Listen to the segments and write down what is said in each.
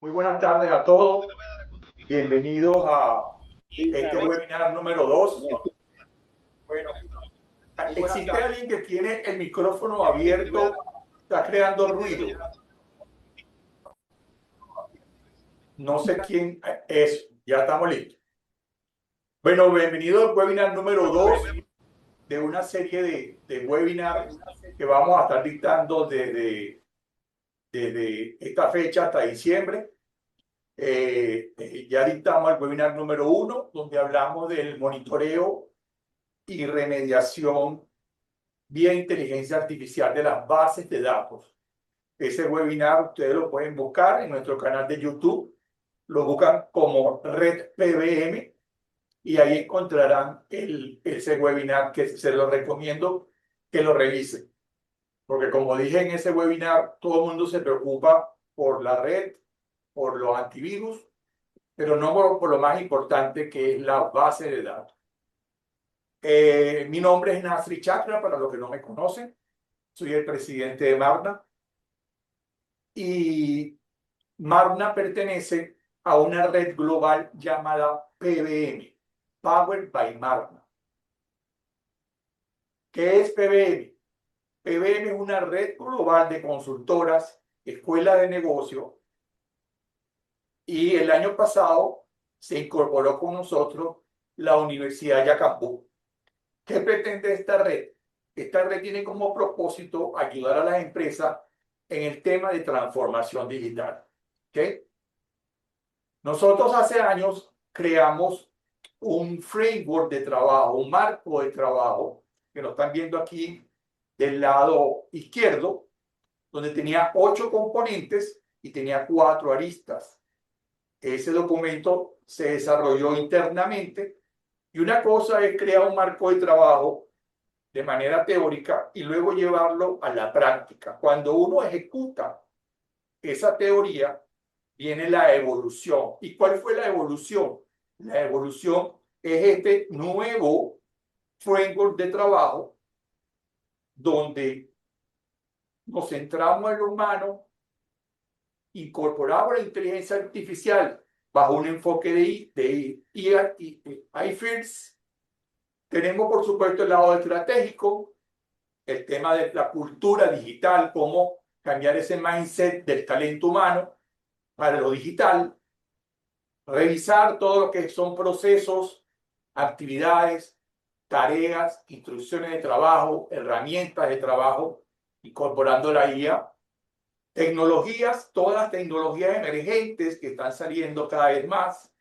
Muy buenas tardes a todos. Bienvenidos a este webinar número 2. Bueno, ¿existe alguien que tiene el micrófono abierto? Está creando ruido. No sé quién es. Ya estamos listos. Bueno, bienvenido al webinar número 2 de una serie de webinars que vamos a estar dictando desde esta fecha hasta diciembre. Ya dictamos el webinar número 1, donde hablamos del monitoreo y remediación vía inteligencia artificial de las bases de datos. Ese webinar ustedes lo pueden buscar en nuestro canal de YouTube. Lo buscan como Red PBM y ahí encontrarán ese webinar que se lo recomiendo que lo revisen. Porque como dije en ese webinar, todo el mundo se preocupa por la red, por los antivirus, pero no por lo más importante que es la base de datos. Mi nombre es Nasri Chakra, para los que no me conocen. Soy el presidente de Marna y Marna pertenece a una red global llamada PBM, Powered by Marna. ¿Qué es PBM? PBM es una red global de consultoras, escuelas de negocio, y el año pasado se incorporó con nosotros la Universidad Yacambú. ¿Qué pretende esta red? Esta red tiene como propósito ayudar a las empresas en el tema de transformación digital. ¿Okay? Nosotros hace años creamos un framework de trabajo, un marco de trabajo, que lo están viendo aquí del lado izquierdo, donde tenía 8 componentes y tenía 4 aristas. Ese documento se desarrolló internamente y una cosa es crear un marco de trabajo de manera teórica y luego llevarlo a la práctica. Cuando uno ejecuta esa teoría, viene la evolución. ¿Y cuál fue la evolución? La evolución es este nuevo framework de trabajo donde nos centramos en lo humano, incorporamos la inteligencia artificial bajo un enfoque de iFirst. Tenemos, por supuesto, el lado estratégico, el tema de la cultura digital, cómo cambiar ese mindset del talento humano para lo digital, revisar todo lo que son procesos, actividades, tareas, instrucciones de trabajo, herramientas de trabajo, incorporando la IA, tecnologías, todas las tecnologías emergentes que están saliendo cada vez más,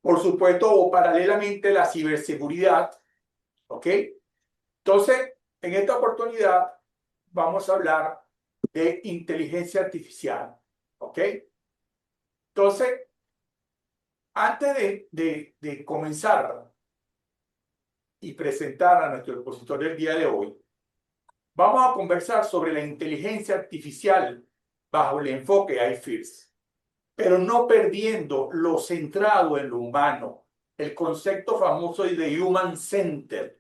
por supuesto, o paralelamente la ciberseguridad, ¿ok? Entonces, en esta oportunidad vamos a hablar de inteligencia artificial, ¿ok? Entonces, antes de comenzar y presentar a nuestro expositor del día de hoy, vamos a conversar sobre la inteligencia artificial bajo el enfoque iFirst, pero no perdiendo lo centrado en lo humano, el concepto famoso de Human Center.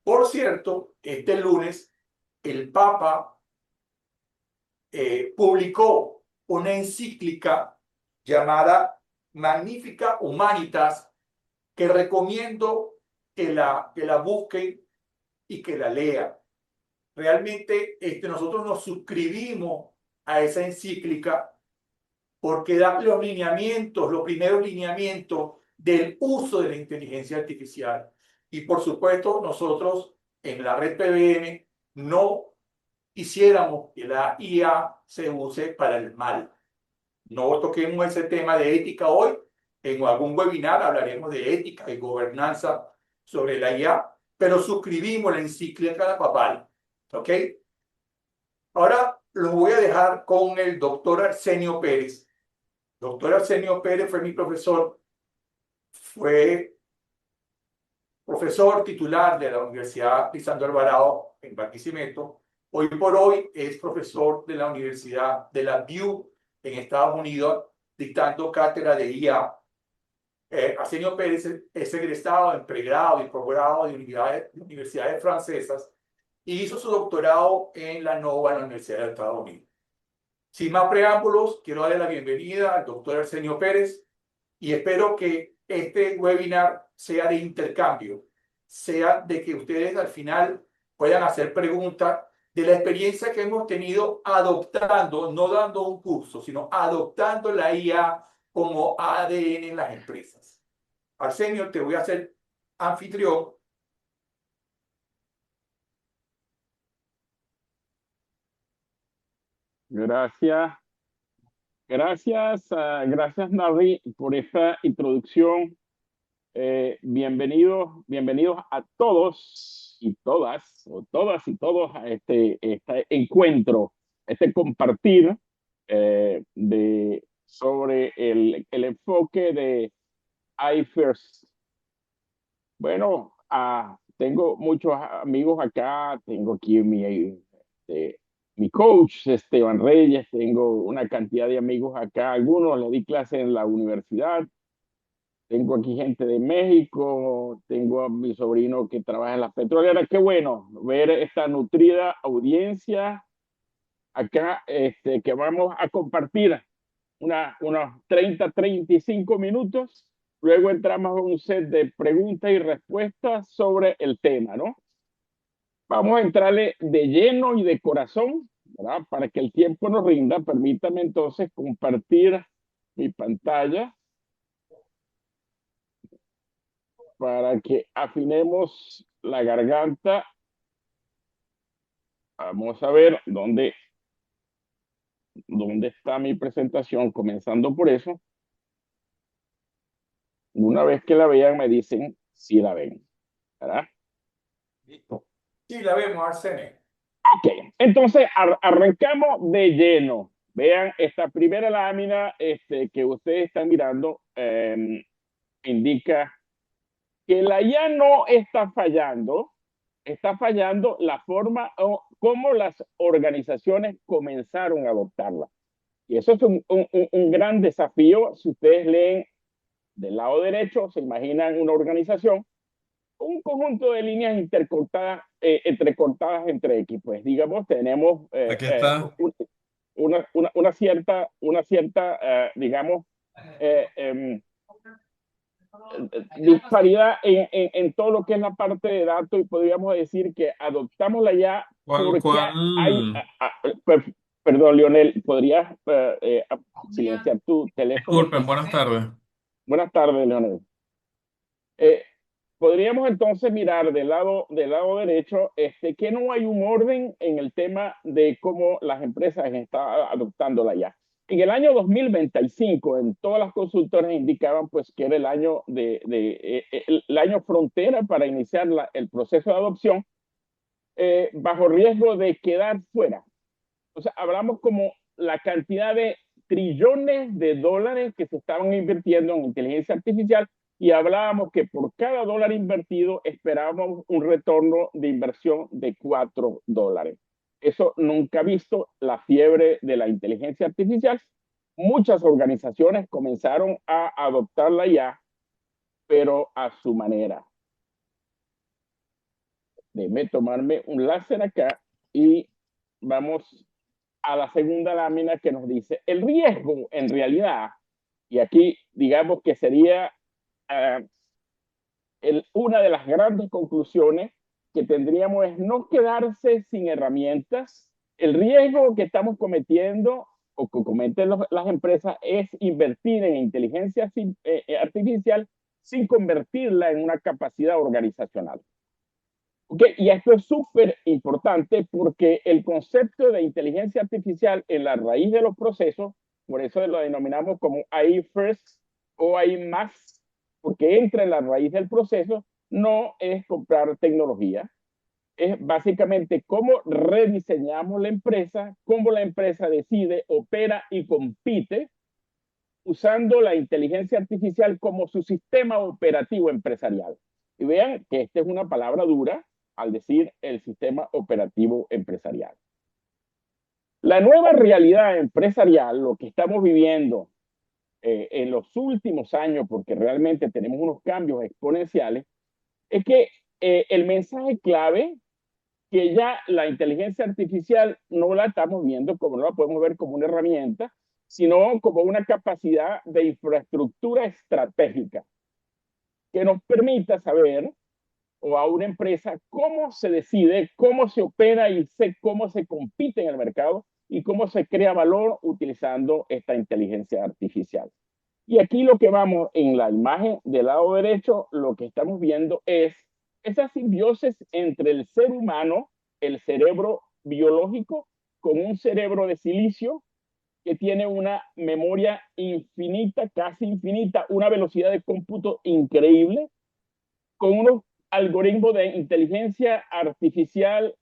Por cierto, este lunes el Papa publicó una encíclica llamada Magnificat Humanitas, que recomiendo que la busquen y que la lean. Realmente nosotros nos suscribimos a esa encíclica porque da los lineamientos, los primeros lineamientos del uso de la inteligencia artificial. Y por supuesto, nosotros en la red PBM no quisiéramos que la IA se use para el mal. No toquemos ese tema de ética hoy. En algún webinar hablaremos de ética y gobernanza sobre la IA, pero suscribimos la encíclica papal. ¿Ok? Ahora los voy a dejar con el doctor Arsenio Pérez. Doctor Arsenio Pérez fue mi profesor, fue profesor titular de la Universidad Lisandro Alvarado en Barquisimeto. Hoy por hoy es profesor de la Universidad de la BU en Estados Unidos, dictando cátedra de IA. Arsenio Pérez es egresado en pregrado y posgrado de universidades francesas y hizo su doctorado en la NOVA, en la Universidad de Estados Unidos. Sin más preámbulos, quiero darle la bienvenida al doctor Arsenio Pérez y espero que este webinar sea de intercambio, sea de que ustedes al final puedan hacer preguntas de la experiencia que hemos tenido adoptando, no dando un curso, sino adoptando la IA como ADN en las empresas. Arsenio, te voy a hacer anfitrión. Gracias, gracias Narri por esta introducción. Bienvenidos a todos y todas, o todas y todos a este encuentro, este compartir sobre el enfoque de iFirst. Bueno, tengo muchos amigos acá, tengo aquí mi coach, Esteban Reyes, tengo una cantidad de amigos acá, algunos le di clase en la universidad, tengo aquí gente de México, tengo a mi sobrino que trabaja en las petroleras. Qué bueno ver esta nutrida audiencia acá, que vamos a compartir unos 35 minutos. Luego entramos a un set de preguntas y respuestas sobre el tema, ¿no? Vamos a entrarle de lleno y de corazón, ¿verdad? Para que el tiempo nos rinda. Permítame entonces compartir mi pantalla para que afinemos la garganta. Vamos a ver dónde está mi presentación, comenzando por eso. Una vez que la vean, me dicen si la ven, ¿verdad? Listo. Sí, la vemos, Arsenio. Ok, entonces arrancamos de lleno. Vean esta primera lámina que ustedes están mirando, indica que la IA no está fallando la forma o cómo las organizaciones comenzaron a adoptarla. Y eso es un gran desafío. Si ustedes leen del lado derecho, se imaginan una organización, un conjunto de líneas intercortadas, entrecortadas entre equipos. Pues, digamos, tenemos Aquí está. una cierta digamos, eh, eh, disparidad en todo lo que es la parte de datos y podríamos decir que adoptamos la ya ¿Cuál, porque hay, cuál? perdón, Leonel, ¿podrías silenciar tu teléfono? Disculpen, buenas tardes. Buenas tardes, Leonel. Eh, Podríamos entonces mirar del lado derecho que no hay un orden en el tema de cómo las empresas están adoptando la IA. En el año 2025, en todas las consultoras indicaban pues que era el año el año frontera para iniciar el proceso de adopción, bajo riesgo de quedar fuera. O sea, hablamos como la cantidad de trillones de dólares que se estaban invirtiendo en inteligencia artificial y hablábamos que por cada dólar invertido esperábamos un retorno de inversión de $4. Eso nunca ha visto la fiebre de la inteligencia artificial. Muchas organizaciones comenzaron a adoptarla ya, pero a su manera. Déjeme tomarme un láser acá y vamos a la segunda lámina que nos dice el riesgo en realidad, y aquí digamos que sería uh, una de las grandes conclusiones que tendríamos es no quedarse sin herramientas. El riesgo que estamos cometiendo o que cometen las empresas es invertir en inteligencia artificial sin convertirla en una capacidad organizacional. Okay, y esto es súper importante porque el concepto de inteligencia artificial en la raíz de los procesos, por eso lo denominamos como AI first o AI más, porque entra en la raíz del proceso, no es comprar tecnología, es básicamente cómo rediseñamos la empresa, cómo la empresa decide, opera y compite usando la inteligencia artificial como su sistema operativo empresarial. Y vean que esta es una palabra dura al decir el sistema operativo empresarial. La nueva realidad empresarial, lo que estamos viviendo en los últimos años, porque realmente tenemos unos cambios exponenciales, es que el mensaje clave que ya la inteligencia artificial no la estamos viendo como, no la podemos ver como una herramienta, sino como una capacidad de infraestructura estratégica que nos permita saber, o a una empresa, cómo se decide, cómo se opera y cómo se compite en el mercado y cómo se crea valor utilizando esta inteligencia artificial. Y aquí lo que vamos en la imagen del lado derecho, lo que estamos viendo es esa simbiosis entre el ser humano, el cerebro biológico, con un cerebro de silicio que tiene una memoria infinita, casi infinita, una velocidad de cómputo increíble, con unos algoritmos de inteligencia artificial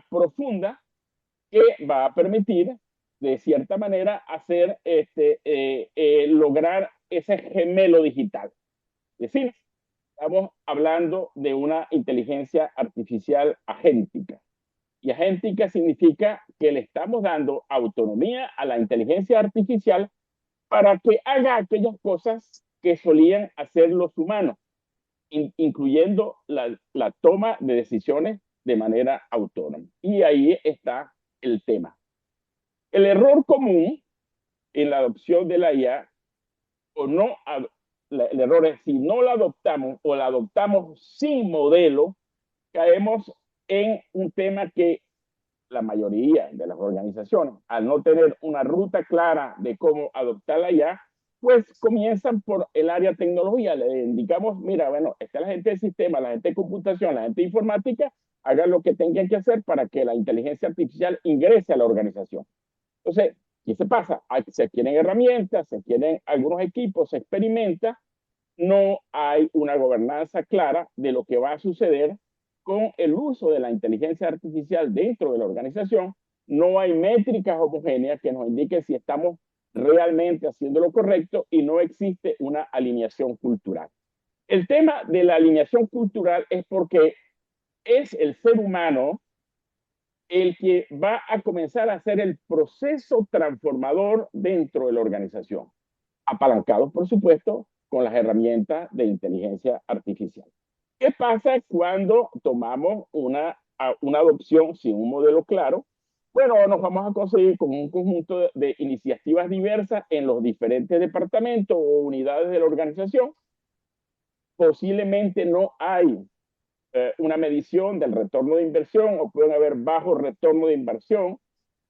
profunda que va a permitir, de cierta manera, hacer lograr ese gemelo digital. Es decir, estamos hablando de una inteligencia artificial agéntica. Y agéntica significa que le estamos dando autonomía a la inteligencia artificial para que haga aquellas cosas que solían hacer los humanos, incluyendo la toma de decisiones de manera autónoma. Y ahí está el tema. El error común en la adopción de la IA, o no, el error es si no la adoptamos o la adoptamos sin modelo, caemos en un tema que la mayoría de las organizaciones, al no tener una ruta clara de cómo adoptarla ya, pues comienzan por el área de tecnología. Le indicamos, mira, bueno, está la gente de sistema, la gente de computación, la gente de informática, hagan lo que tengan que hacer para que la inteligencia artificial ingrese a la organización. Entonces, ¿qué se pasa? Se quieren herramientas, se quieren algunos equipos, se experimenta, no hay una gobernanza clara de lo que va a suceder con el uso de la inteligencia artificial dentro de la organización. No hay métricas homogéneas que nos indiquen si estamos realmente haciendo lo correcto y no existe una alineación cultural. El tema de la alineación cultural es porque es el ser humano el que va a comenzar a hacer el proceso transformador dentro de la organización, apalancado, por supuesto, con las herramientas de inteligencia artificial. ¿Qué pasa cuando tomamos una adopción sin un modelo claro? Bueno, nos vamos a conseguir con un conjunto de iniciativas diversas en los diferentes departamentos o unidades de la organización. Posiblemente no hay una medición del retorno de inversión o pueden haber bajo retorno de inversión.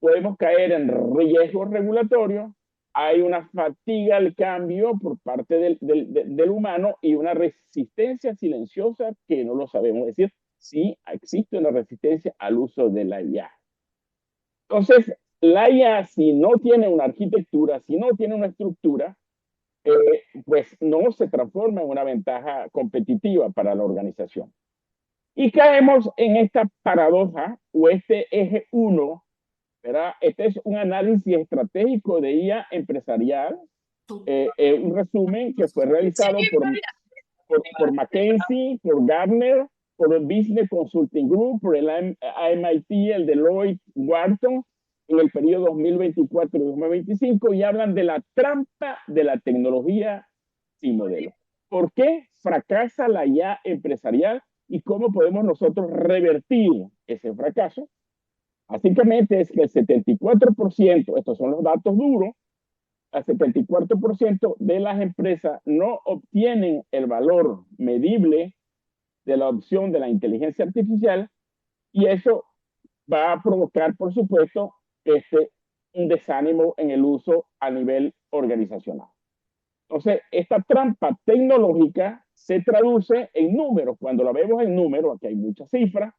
Podemos caer en riesgos regulatorios. Hay una fatiga al cambio por parte del humano y una resistencia silenciosa que no lo sabemos. Es decir, sí existe una resistencia al uso de la IA. Entonces, la IA, si no tiene una arquitectura, si no tiene una estructura, pues no se transforma en una ventaja competitiva para la organización. Y caemos en esta paradoja o este eje 1, ¿verdad? Este es un análisis estratégico de IA empresarial, un resumen que fue realizado por McKinsey, por Gartner, por el Business Consulting Group, por el MIT, el Deloitte, Wharton, en el periodo 2024-2025, y hablan de la trampa de la tecnología sin modelo. ¿Por qué fracasa la IA empresarial y cómo podemos nosotros revertir ese fracaso? Básicamente es que el 74%, estos son los datos duros, el 74% de las empresas no obtienen el valor medible de la adopción de la inteligencia artificial y eso va a provocar, por supuesto, un desánimo en el uso a nivel organizacional. Entonces, esta trampa tecnológica se traduce en números. Cuando la vemos en números, aquí hay muchas cifras,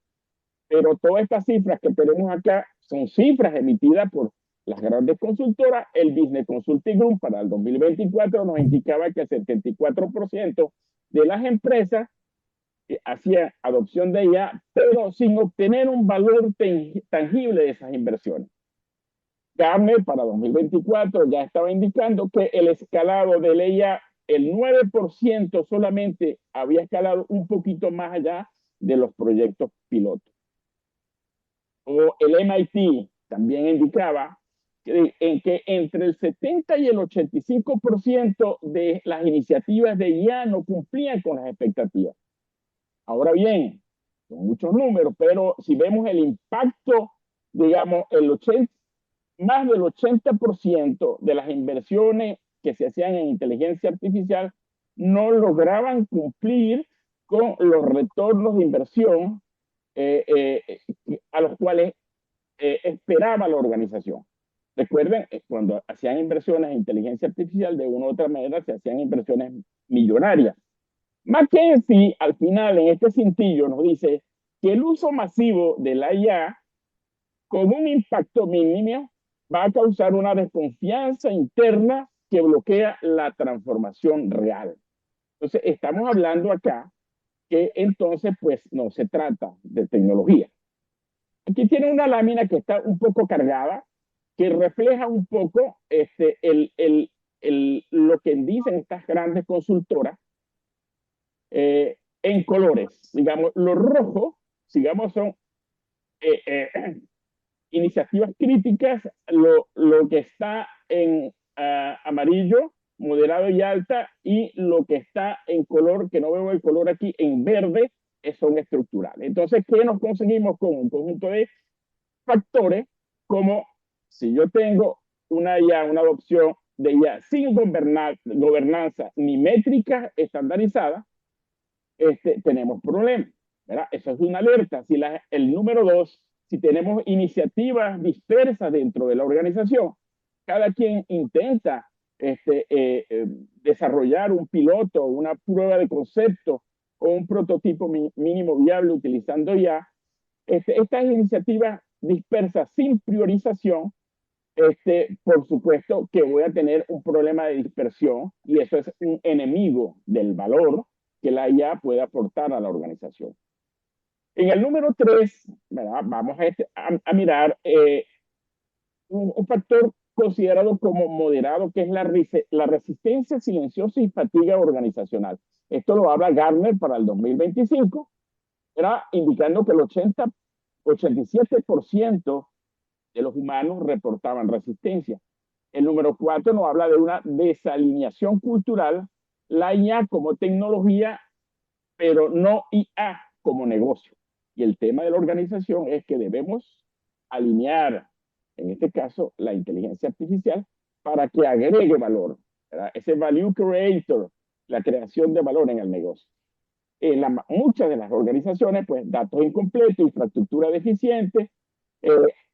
pero todas estas cifras que tenemos acá son cifras emitidas por las grandes consultoras. El Business Consulting Group para el 2024 nos indicaba que el 74% de las empresas hacían adopción de ella, pero sin obtener un valor tangible de esas inversiones. Gartner para 2024 ya estaba indicando que el escalado de ella, el 9% solamente había escalado un poquito más allá de los proyectos pilotos. O el MIT también indicaba que entre el 70 y el 85% de las iniciativas de IA no cumplían con las expectativas. Ahora bien, son muchos números, pero si vemos el impacto, digamos, más del 80% de las inversiones que se hacían en inteligencia artificial no lograban cumplir con los retornos de inversión a los cuales esperaba la organización. Recuerden, cuando hacían inversiones en inteligencia artificial, de una u otra manera se hacían inversiones millonarias. McKinsey, al final, en este cintillo, nos dice que el uso masivo de la IA, con un impacto mínimo, va a causar una desconfianza interna que bloquea la transformación real. Entonces, estamos hablando acá que entonces, pues, no se trata de tecnología. Aquí tiene una lámina que está un poco cargada, que refleja un poco lo que dicen estas grandes consultoras en colores. Digamos, lo rojo, digamos, son iniciativas críticas, lo que está en amarillo, moderado y alta, y lo que está en color, que no veo el color aquí, en verde, son estructurales. Entonces, ¿qué nos conseguimos con un conjunto de factores? Como si yo tengo una adopción de IA sin gobernanza ni métricas estandarizadas, tenemos problemas, ¿verdad? Eso es una alerta. Si el número 2, si tenemos iniciativas dispersas dentro de la organización, cada quien intenta desarrollar un piloto, una prueba de concepto o un prototipo mínimo viable utilizando ya estas iniciativas dispersas sin priorización, por supuesto que voy a tener un problema de dispersión y eso es un enemigo del valor que la IA puede aportar a la organización. En el número 3, ¿verdad? Vamos a mirar un factor considerado como moderado, que es la resistencia silenciosa y fatiga organizacional. Esto lo habla Gartner para el 2025, ¿verdad? Indicando que el 87% de los humanos reportaban resistencia. El número 4 nos habla de una desalineación cultural, la IA como tecnología, pero no IA como negocio. Y el tema de la organización es que debemos alinear, en este caso, la inteligencia artificial para que agregue valor, ¿verdad? Ese value creator, la creación de valor en el negocio. Muchas de las organizaciones, pues, datos incompletos, infraestructura deficiente,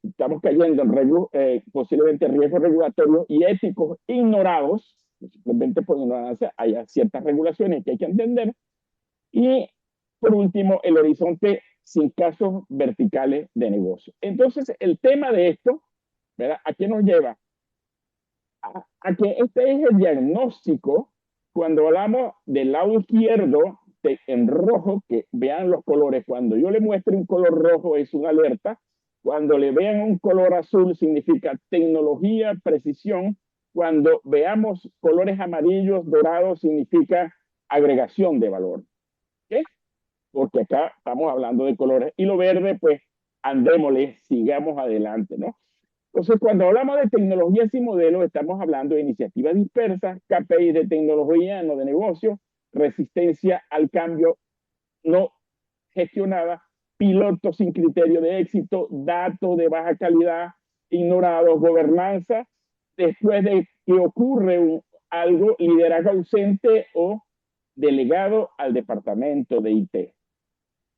estamos cayendo en posiblemente riesgos regulatorios y éticos ignorados, simplemente por ignorancia. Hay ciertas regulaciones que hay que entender. Y por último, el horizonte sin casos verticales de negocio. Entonces, el tema de esto, ¿verdad? ¿A qué nos lleva? A que este es el diagnóstico. Cuando hablamos del lado izquierdo, en rojo, que vean los colores, cuando yo le muestre un color rojo es una alerta, cuando le vean un color azul significa tecnología, precisión, cuando veamos colores amarillos, dorados, significa agregación de valor. ¿Okay? Porque acá estamos hablando de colores, y lo verde, pues, andémosle, sigamos adelante, ¿no? Entonces, cuando hablamos de tecnologías y modelos, estamos hablando de iniciativas dispersas, KPIs de tecnología, no de negocio, resistencia al cambio no gestionada, pilotos sin criterio de éxito, datos de baja calidad ignorados, gobernanza, después de que ocurre algo, liderazgo ausente o delegado al departamento de IT.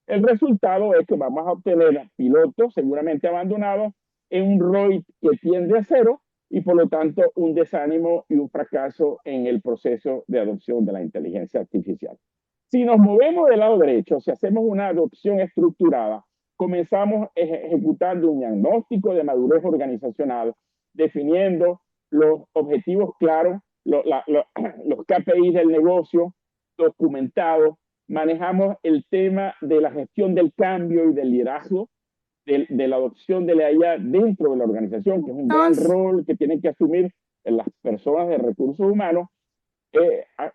El resultado es que vamos a obtener pilotos seguramente abandonados en un ROI que tiende a cero y por lo tanto un desánimo y un fracaso en el proceso de adopción de la inteligencia artificial. Si nos movemos del lado derecho, si hacemos una adopción estructurada, comenzamos ejecutando un diagnóstico de madurez organizacional, definiendo los objetivos claros, los KPIs del negocio documentados, manejamos el tema de la gestión del cambio y del liderazgo, de la adopción de la IA dentro de la organización, que es un gran rol que tienen que asumir las personas de recursos humanos.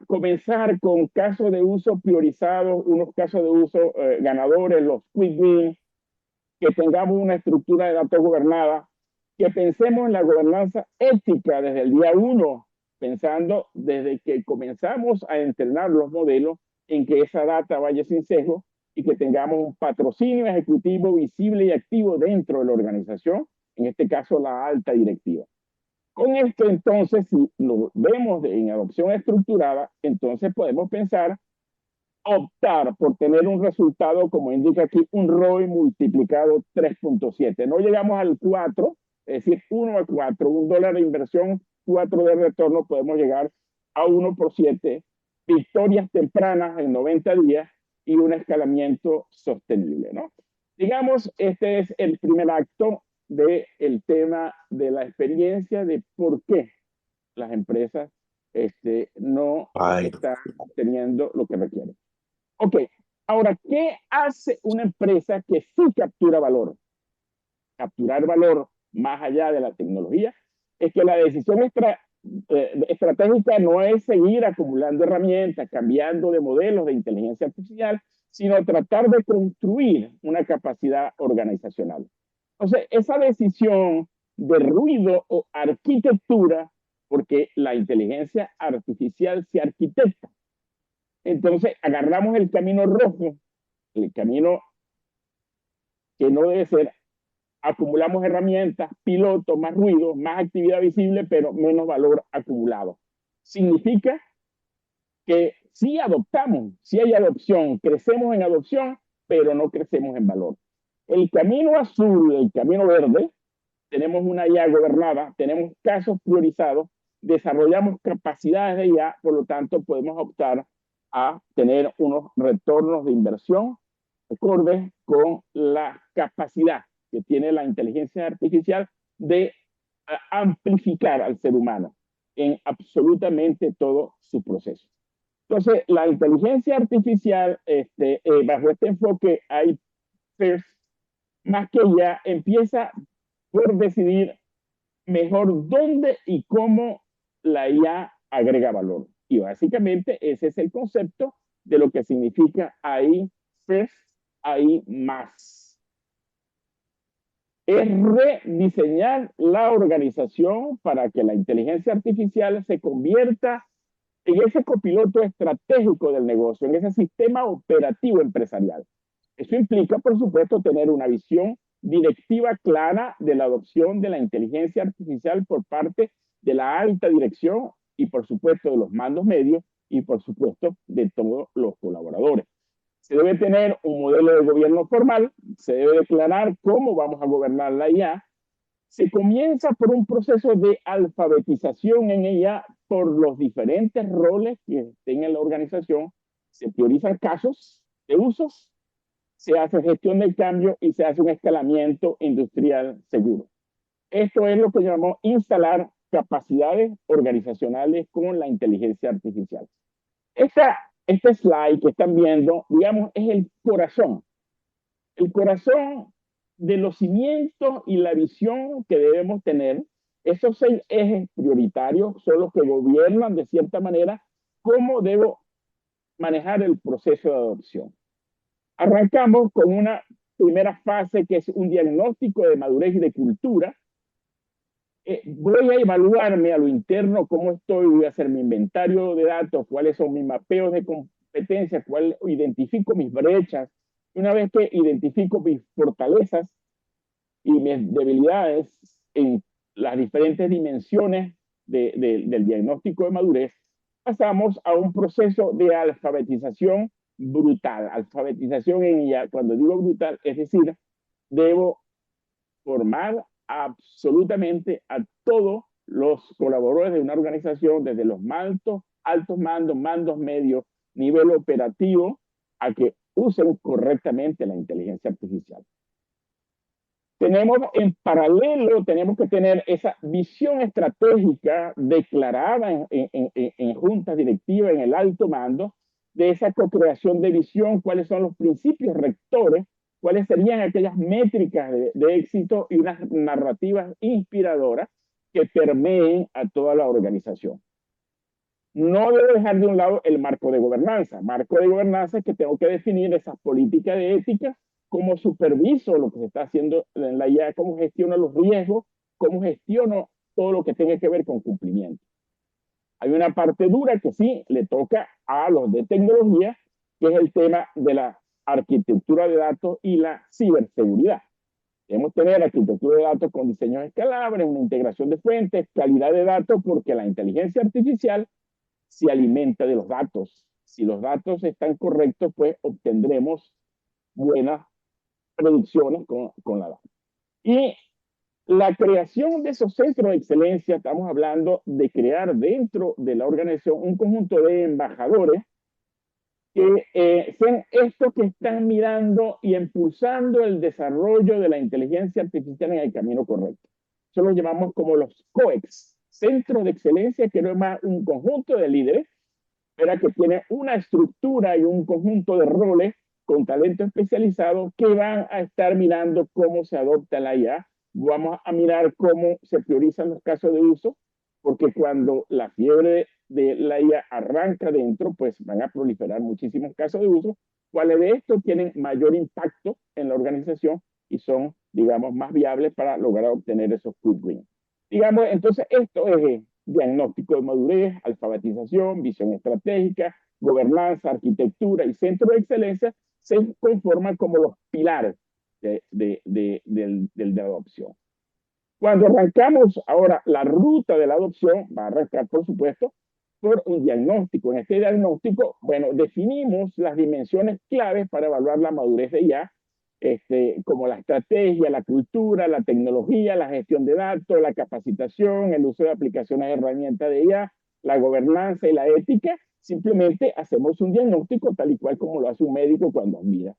Comenzar con casos de uso priorizados, unos casos de uso ganadores, los quick win, que tengamos una estructura de datos gobernada, que pensemos en la gobernanza ética desde el día 1, pensando desde que comenzamos a entrenar los modelos en que esa data vaya sin sesgo y que tengamos un patrocinio ejecutivo visible y activo dentro de la organización, en este caso la alta directiva. Con esto, entonces, si lo vemos en adopción estructurada, entonces podemos pensar optar por tener un resultado, como indica aquí, un ROI multiplicado 3.7. No llegamos al 4, es decir, 1 a 4, $1 de inversión, 4 de retorno, podemos llegar a 1 por 7, victorias tempranas en 90 días y un escalamiento sostenible, ¿no? Digamos, este es el primer acto del tema de la experiencia de por qué las empresas no están teniendo lo que requieren. Ok, ahora, ¿qué hace una empresa que sí captura valor? Capturar valor más allá de la tecnología es que la decisión estratégica no es seguir acumulando herramientas, cambiando de modelos de inteligencia artificial, sino tratar de construir una capacidad organizacional. Entonces, esa decisión de ruido o arquitectura, porque la inteligencia artificial se arquitecta. Entonces, agarramos el camino rojo, el camino que no debe ser, acumulamos herramientas, pilotos, más ruido, más actividad visible, pero menos valor acumulado. Significa que sí adoptamos, sí hay adopción, crecemos en adopción, pero no crecemos en valor. El camino azul, el camino verde, tenemos una IA gobernada, tenemos casos priorizados, desarrollamos capacidades de IA, por lo tanto podemos optar a tener unos retornos de inversión acordes con la capacidad que tiene la inteligencia artificial de amplificar al ser humano en absolutamente todo su proceso. Entonces, la inteligencia artificial, bajo este enfoque, hay más que ya empieza por decidir mejor dónde y cómo la IA agrega valor. Y básicamente ese es el concepto de lo que significa ahí first, ahí más. Es rediseñar la organización para que la inteligencia artificial se convierta en ese copiloto estratégico del negocio, en ese sistema operativo empresarial. Eso implica, por supuesto, tener una visión directiva clara de la adopción de la inteligencia artificial por parte de la alta dirección y, por supuesto, de los mandos medios y, por supuesto, de todos los colaboradores. Se debe tener un modelo de gobierno formal, se debe declarar cómo vamos a gobernar la IA. Se comienza por un proceso de alfabetización en ella por los diferentes roles que tenga la organización. Se priorizan casos de usos, se hace gestión del cambio y se hace un escalamiento industrial seguro. Esto es lo que llamamos instalar capacidades organizacionales con la inteligencia artificial. Este slide que están viendo, digamos, es el corazón de los cimientos y la visión que debemos tener. Esos 6 ejes prioritarios son los que gobiernan de cierta manera cómo debo manejar el proceso de adopción. Arrancamos con una primera fase que es un diagnóstico de madurez y de cultura. Voy a evaluarme a lo interno cómo estoy, voy a hacer mi inventario de datos, cuáles son mis mapeos de competencias, identifico mis brechas. Una vez que identifico mis fortalezas y mis debilidades en las diferentes dimensiones del diagnóstico de madurez, pasamos a un proceso de alfabetización brutal. Alfabetización en ella, cuando digo brutal, es decir, debo formar absolutamente a todos los colaboradores de una organización, desde los altos mandos, mandos medios, nivel operativo, a que usen correctamente la inteligencia artificial. Tenemos en paralelo, tenemos que tener esa visión estratégica declarada en juntas directivas, en el alto mando, de esa co-creación de visión, cuáles son los principios rectores, cuáles serían aquellas métricas de éxito y unas narrativas inspiradoras que permeen a toda la organización. No debo dejar de un lado el marco de gobernanza. Marco de gobernanza es que tengo que definir esas políticas de ética, cómo superviso lo que se está haciendo en la IA, cómo gestiono los riesgos, cómo gestiono todo lo que tenga que ver con cumplimiento. Hay una parte dura que sí le toca a los de tecnología, que es el tema de la arquitectura de datos y la ciberseguridad. Debemos tener arquitectura de datos con diseños escalables, una integración de fuentes, calidad de datos, porque la inteligencia artificial se alimenta de los datos. Si los datos están correctos, pues obtendremos buenas predicciones con la data. Y la creación de esos centros de excelencia, estamos hablando de crear dentro de la organización un conjunto de embajadores que sean estos que están mirando y impulsando el desarrollo de la inteligencia artificial en el camino correcto. Eso lo llamamos como los COEX, Centros de Excelencia, que no es más un conjunto de líderes, pero que tiene una estructura y un conjunto de roles con talento especializado que van a estar mirando cómo se adopta la IA. Vamos a mirar cómo se priorizan los casos de uso, porque cuando la fiebre de la IA arranca dentro, pues van a proliferar muchísimos casos de uso, cuáles de estos tienen mayor impacto en la organización y son, digamos, más viables para lograr obtener esos quick wins. Digamos, entonces esto es diagnóstico de madurez, alfabetización, visión estratégica, gobernanza, arquitectura y centro de excelencia se conforman como los pilares de la adopción. Cuando arrancamos ahora la ruta de la adopción, va a arrancar, por supuesto, por un diagnóstico. En este diagnóstico, bueno, definimos las dimensiones claves para evaluar la madurez de IA, como la estrategia, la cultura, la tecnología, la gestión de datos, la capacitación, el uso de aplicaciones de herramientas de IA, la gobernanza y la ética. Simplemente hacemos un diagnóstico tal y cual como lo hace un médico cuando mira.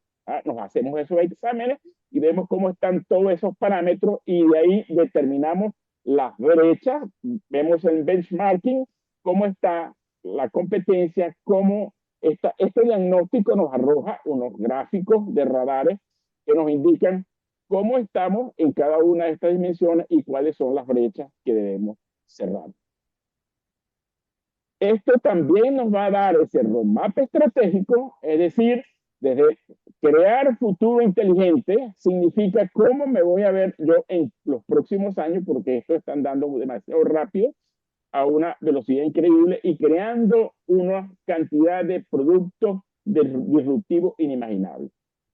Nos hacemos esos exámenes y vemos cómo están todos esos parámetros y de ahí determinamos las brechas, vemos el benchmarking, cómo está la competencia, cómo está. Este diagnóstico nos arroja unos gráficos de radares que nos indican cómo estamos en cada una de estas dimensiones y cuáles son las brechas que debemos cerrar. Esto también nos va a dar ese roadmap estratégico, es decir, desde crear futuro inteligente significa cómo me voy a ver yo en los próximos años, porque esto está andando demasiado rápido, a una velocidad increíble y creando una cantidad de productos disruptivos inimaginables.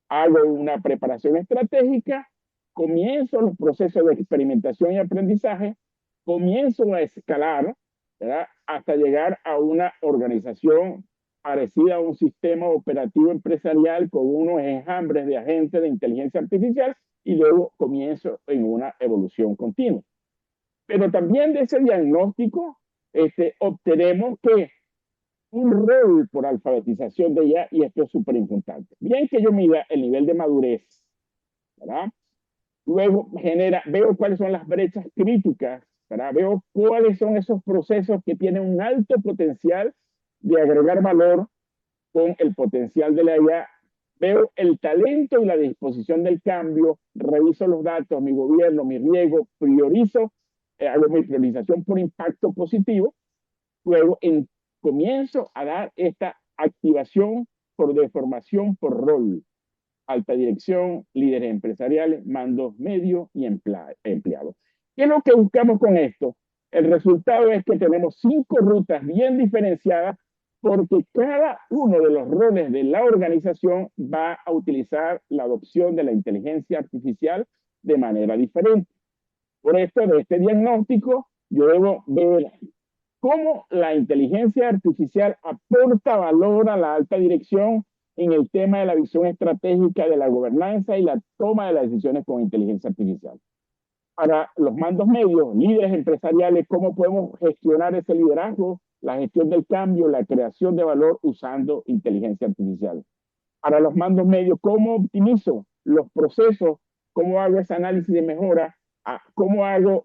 Hago una preparación estratégica, comienzo los procesos de experimentación y aprendizaje, comienzo a escalar, ¿verdad?, hasta llegar a una organización parecida a un sistema operativo empresarial con unos enjambres de agentes de inteligencia artificial y luego comienzo en una evolución continua. Pero también de ese diagnóstico obtenemos que un rol por alfabetización de ella, y esto es súper importante. Bien que yo mida el nivel de madurez, ¿verdad? Luego veo cuáles son las brechas críticas, ¿verdad? Veo cuáles son esos procesos que tienen un alto potencial de agregar valor con el potencial de la IA. Veo el talento y la disposición del cambio, reviso los datos, mi gobierno, mi riesgo, priorizo, hago mi priorización por impacto positivo. Luego comienzo a dar esta activación por deformación por rol. Alta dirección, líderes empresariales, mandos medios y empleados. ¿Qué es lo que buscamos con esto? El resultado es que tenemos 5 rutas bien diferenciadas porque cada uno de los roles de la organización va a utilizar la adopción de la inteligencia artificial de manera diferente. Por esto, de este diagnóstico, yo debo ver cómo la inteligencia artificial aporta valor a la alta dirección en el tema de la visión estratégica de la gobernanza y la toma de las decisiones con inteligencia artificial. Para los mandos medios, líderes empresariales, cómo podemos gestionar ese liderazgo, la gestión del cambio, la creación de valor usando inteligencia artificial. Para los mandos medios, cómo optimizo los procesos, cómo hago ese análisis de mejora, cómo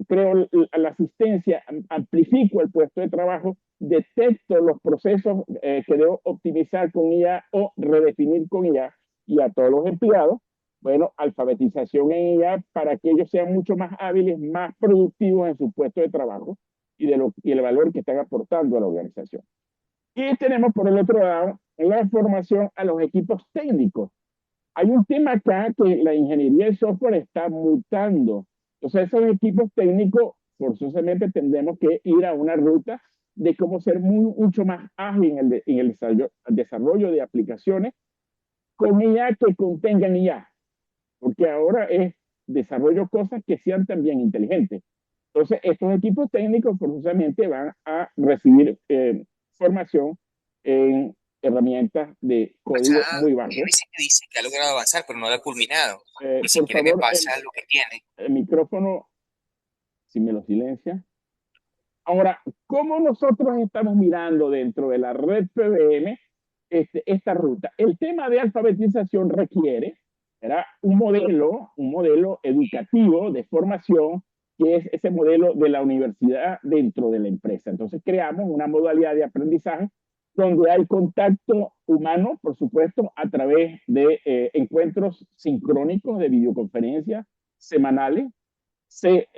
creo la asistencia, amplifico el puesto de trabajo, detecto los procesos que debo optimizar con IA o redefinir con IA, y a todos los empleados, bueno, alfabetización en IA para que ellos sean mucho más hábiles, más productivos en su puesto de trabajo y el valor que están aportando a la organización. Y tenemos por el otro lado la formación a los equipos técnicos. Hay un tema acá que la ingeniería de software está mutando. Entonces, esos equipos técnicos, forzosamente tendremos que ir a una ruta de cómo ser mucho más ágil en el desarrollo de aplicaciones, con IA que contengan IA, porque ahora es desarrollo cosas que sean también inteligentes. Entonces, estos equipos técnicos forzosamente van a recibir formación en herramientas de código muy bajo. Dice que ha logrado avanzar, pero no lo ha culminado. Y si Por quiere favor, me pasa lo que tiene. El micrófono, si me lo silencia. Ahora, ¿cómo nosotros estamos mirando dentro de la red PBM esta ruta? El tema de alfabetización requiere, ¿verdad?, un modelo educativo de formación, que es ese modelo de la universidad dentro de la empresa. Entonces creamos una modalidad de aprendizaje donde hay contacto humano, por supuesto, a través de encuentros sincrónicos de videoconferencias semanales. Se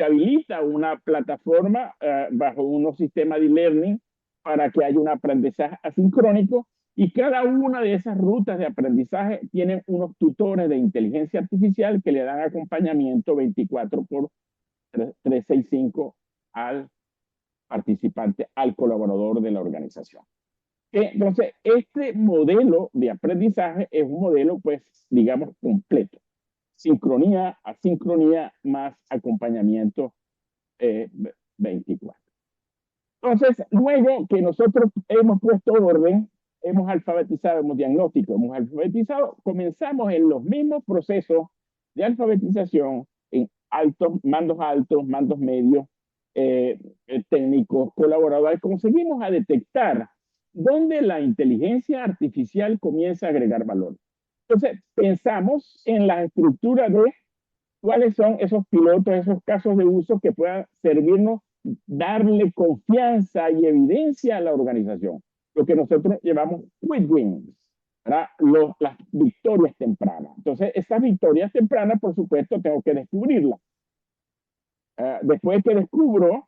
habilita una plataforma bajo unos sistemas de e-learning para que haya un aprendizaje asincrónico, y cada una de esas rutas de aprendizaje tienen unos tutores de inteligencia artificial que le dan acompañamiento 24 por 365 al participante, al colaborador de la organización. Entonces, este modelo de aprendizaje es un modelo, pues, digamos, completo. Sincronía, asincronía, más acompañamiento 24. Entonces, luego que nosotros hemos puesto orden, hemos alfabetizado, hemos diagnóstico, hemos alfabetizado, comenzamos en los mismos procesos de alfabetización en altos, mandos medios, técnicos, colaboradores. Conseguimos a detectar dónde la inteligencia artificial comienza a agregar valor. Entonces, pensamos en la estructura de cuáles son esos pilotos, esos casos de uso que puedan servirnos, darle confianza y evidencia a la organización. Lo que nosotros llamamos quick wins, las victorias tempranas. Entonces, esas victorias tempranas, por supuesto, tengo que descubrirlas. Después que descubro,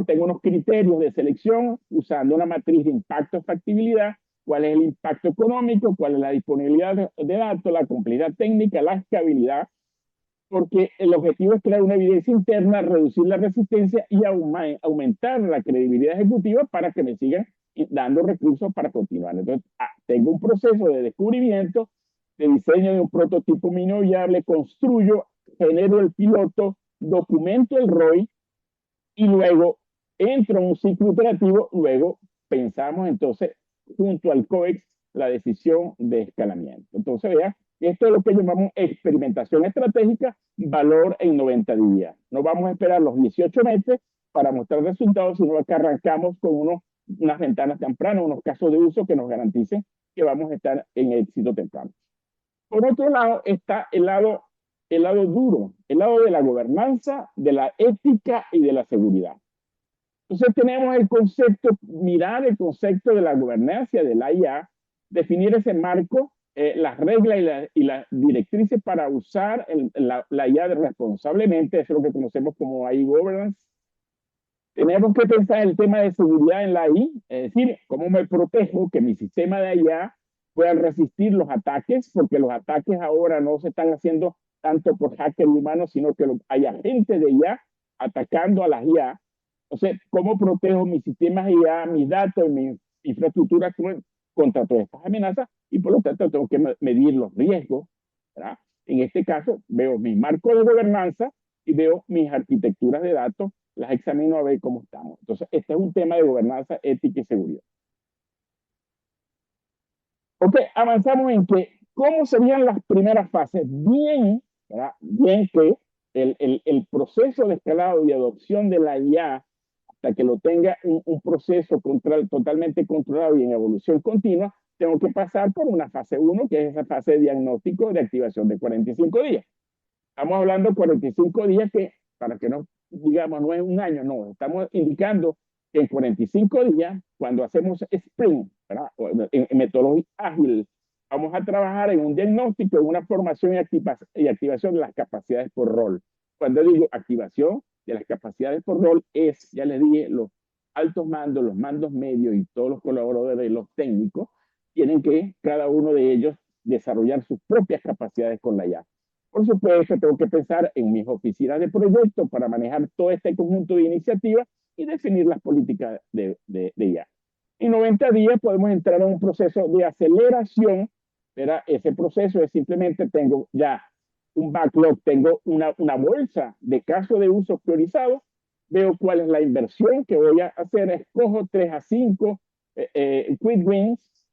tengo unos criterios de selección usando una matriz de impacto, factibilidad, cuál es el impacto económico, cuál es la disponibilidad de datos, la complejidad técnica, la escalabilidad, porque el objetivo es crear una evidencia interna, reducir la resistencia y aumentar la credibilidad ejecutiva para que me sigan dando recursos para continuar. Entonces, tengo un proceso de descubrimiento, de diseño de un prototipo mínimo viable, construyo, genero el piloto, documento el ROI y luego entro en un ciclo iterativo. Luego pensamos entonces junto al COEX la decisión de escalamiento. Entonces, vea, esto es lo que llamamos experimentación estratégica, valor en 90 días. No vamos a esperar los 18 meses para mostrar resultados, sino que arrancamos con unas ventanas tempranas, unos casos de uso que nos garanticen que vamos a estar en éxito temprano. Por otro lado está el lado duro, el lado de la gobernanza, de la ética y de la seguridad. Entonces tenemos el concepto, mirar el concepto de la gobernanza de la IA, definir ese marco, las reglas y las directrices para usar la IA responsablemente, eso es lo que conocemos como AI governance. Tenemos que pensar el tema de seguridad en la AI, es decir, cómo me protejo que mi sistema de IA pueda resistir los ataques, porque los ataques ahora no se están haciendo tanto por hackers humanos, sino que hay agentes de IA atacando a las IA. Entonces, ¿cómo protejo mis sistemas IA, mis datos, mi infraestructura contra todas estas amenazas? Y por lo tanto, tengo que medir los riesgos, ¿verdad? En este caso, veo mi marco de gobernanza y veo mis arquitecturas de datos, las examino a ver cómo estamos. Entonces, este es un tema de gobernanza, ética y seguridad. Ok, avanzamos en que, ¿cómo serían las primeras fases? Bien, ¿verdad? Bien que el proceso de escalado y adopción de la IA, hasta que lo tenga un proceso totalmente controlado y en evolución continua, tengo que pasar por una fase 1, que es esa fase de diagnóstico de activación de 45 días. Estamos hablando de 45 días que, para que no digamos, no es un año, no, estamos indicando que en 45 días, cuando hacemos sprint, ¿verdad? En metodología ágil, vamos a trabajar en un diagnóstico, en una formación y activación de las capacidades por rol. Cuando digo activación de las capacidades por rol, es, ya les dije, los altos mandos, los mandos medios y todos los colaboradores, los técnicos, tienen que, cada uno de ellos, desarrollar sus propias capacidades con la IA. Por supuesto, tengo que pensar en mis oficinas de proyecto para manejar todo este conjunto de iniciativas y definir las políticas de IA. En 90 días podemos entrar en un proceso de aceleración, ¿verdad? Ese proceso es simplemente tengo ya un backlog, tengo una bolsa de casos de uso priorizado, veo cuál es la inversión que voy a hacer, escojo 3 a 5 quick wins,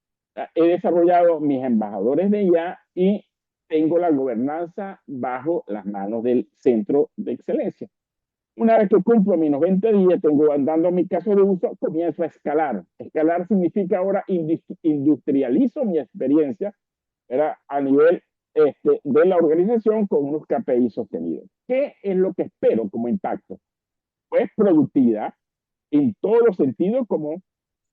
he desarrollado mis embajadores de IA y tengo la gobernanza bajo las manos del centro de excelencia. Una vez que cumplo mis 90 días, tengo andando mi caso de uso, comienzo a escalar. Escalar significa ahora industrializo mi experiencia, ¿verdad? A nivel de la organización con unos KPI sostenidos. ¿Qué es lo que espero como impacto? Pues productividad en todos los sentidos, como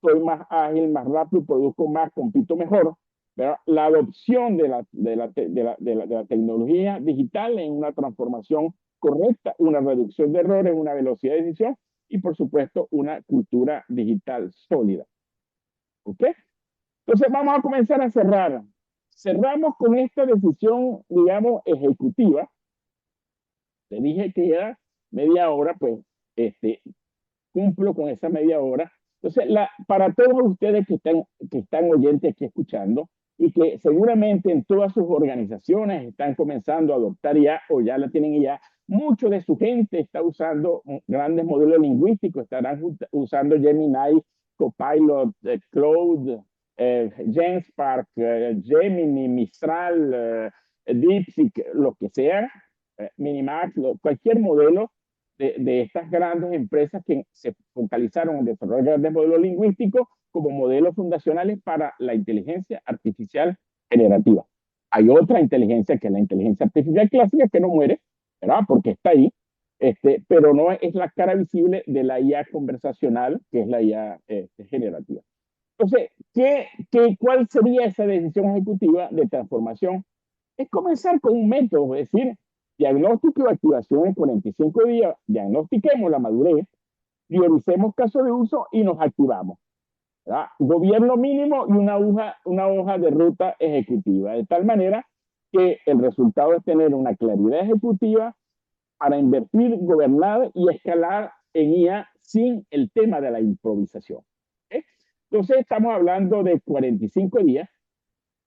soy más ágil, más rápido, produzco más, compito mejor, ¿verdad? La adopción de la tecnología digital en una transformación correcta, una reducción de errores, una velocidad de decisión y, por supuesto, una cultura digital sólida. ¿Ok? Entonces, vamos a comenzar a cerrar. Cerramos con esta decisión, digamos, ejecutiva. Te dije que era media hora, pues, cumplo con esa media hora. Entonces, para todos ustedes que están oyentes aquí escuchando y que seguramente en todas sus organizaciones están comenzando a adoptar IA o ya la tienen IA, mucho de su gente está usando grandes modelos lingüísticos, estarán usando Gemini, Copilot, Claude, Genspark, Gemini, Mistral, DeepSeek, lo que sea, Minimax, cualquier modelo de estas grandes empresas que se focalizaron en desarrollar grandes modelos lingüísticos como modelos fundacionales para la inteligencia artificial generativa. Hay otra inteligencia que es la inteligencia artificial clásica que no muere, ¿verdad? Porque está ahí, pero no es la cara visible de la IA conversacional, que es la IA generativa. Entonces, ¿cuál sería esa decisión ejecutiva de transformación? Es comenzar con un método, es decir, diagnóstico y activación en 45 días, diagnostiquemos la madurez, prioricemos casos de uso y nos activamos, ¿verdad? Gobierno mínimo y una hoja de ruta ejecutiva, de tal manera que el resultado es tener una claridad ejecutiva para invertir, gobernar y escalar en IA sin el tema de la improvisación. ¿Okay? Entonces estamos hablando de 45 días,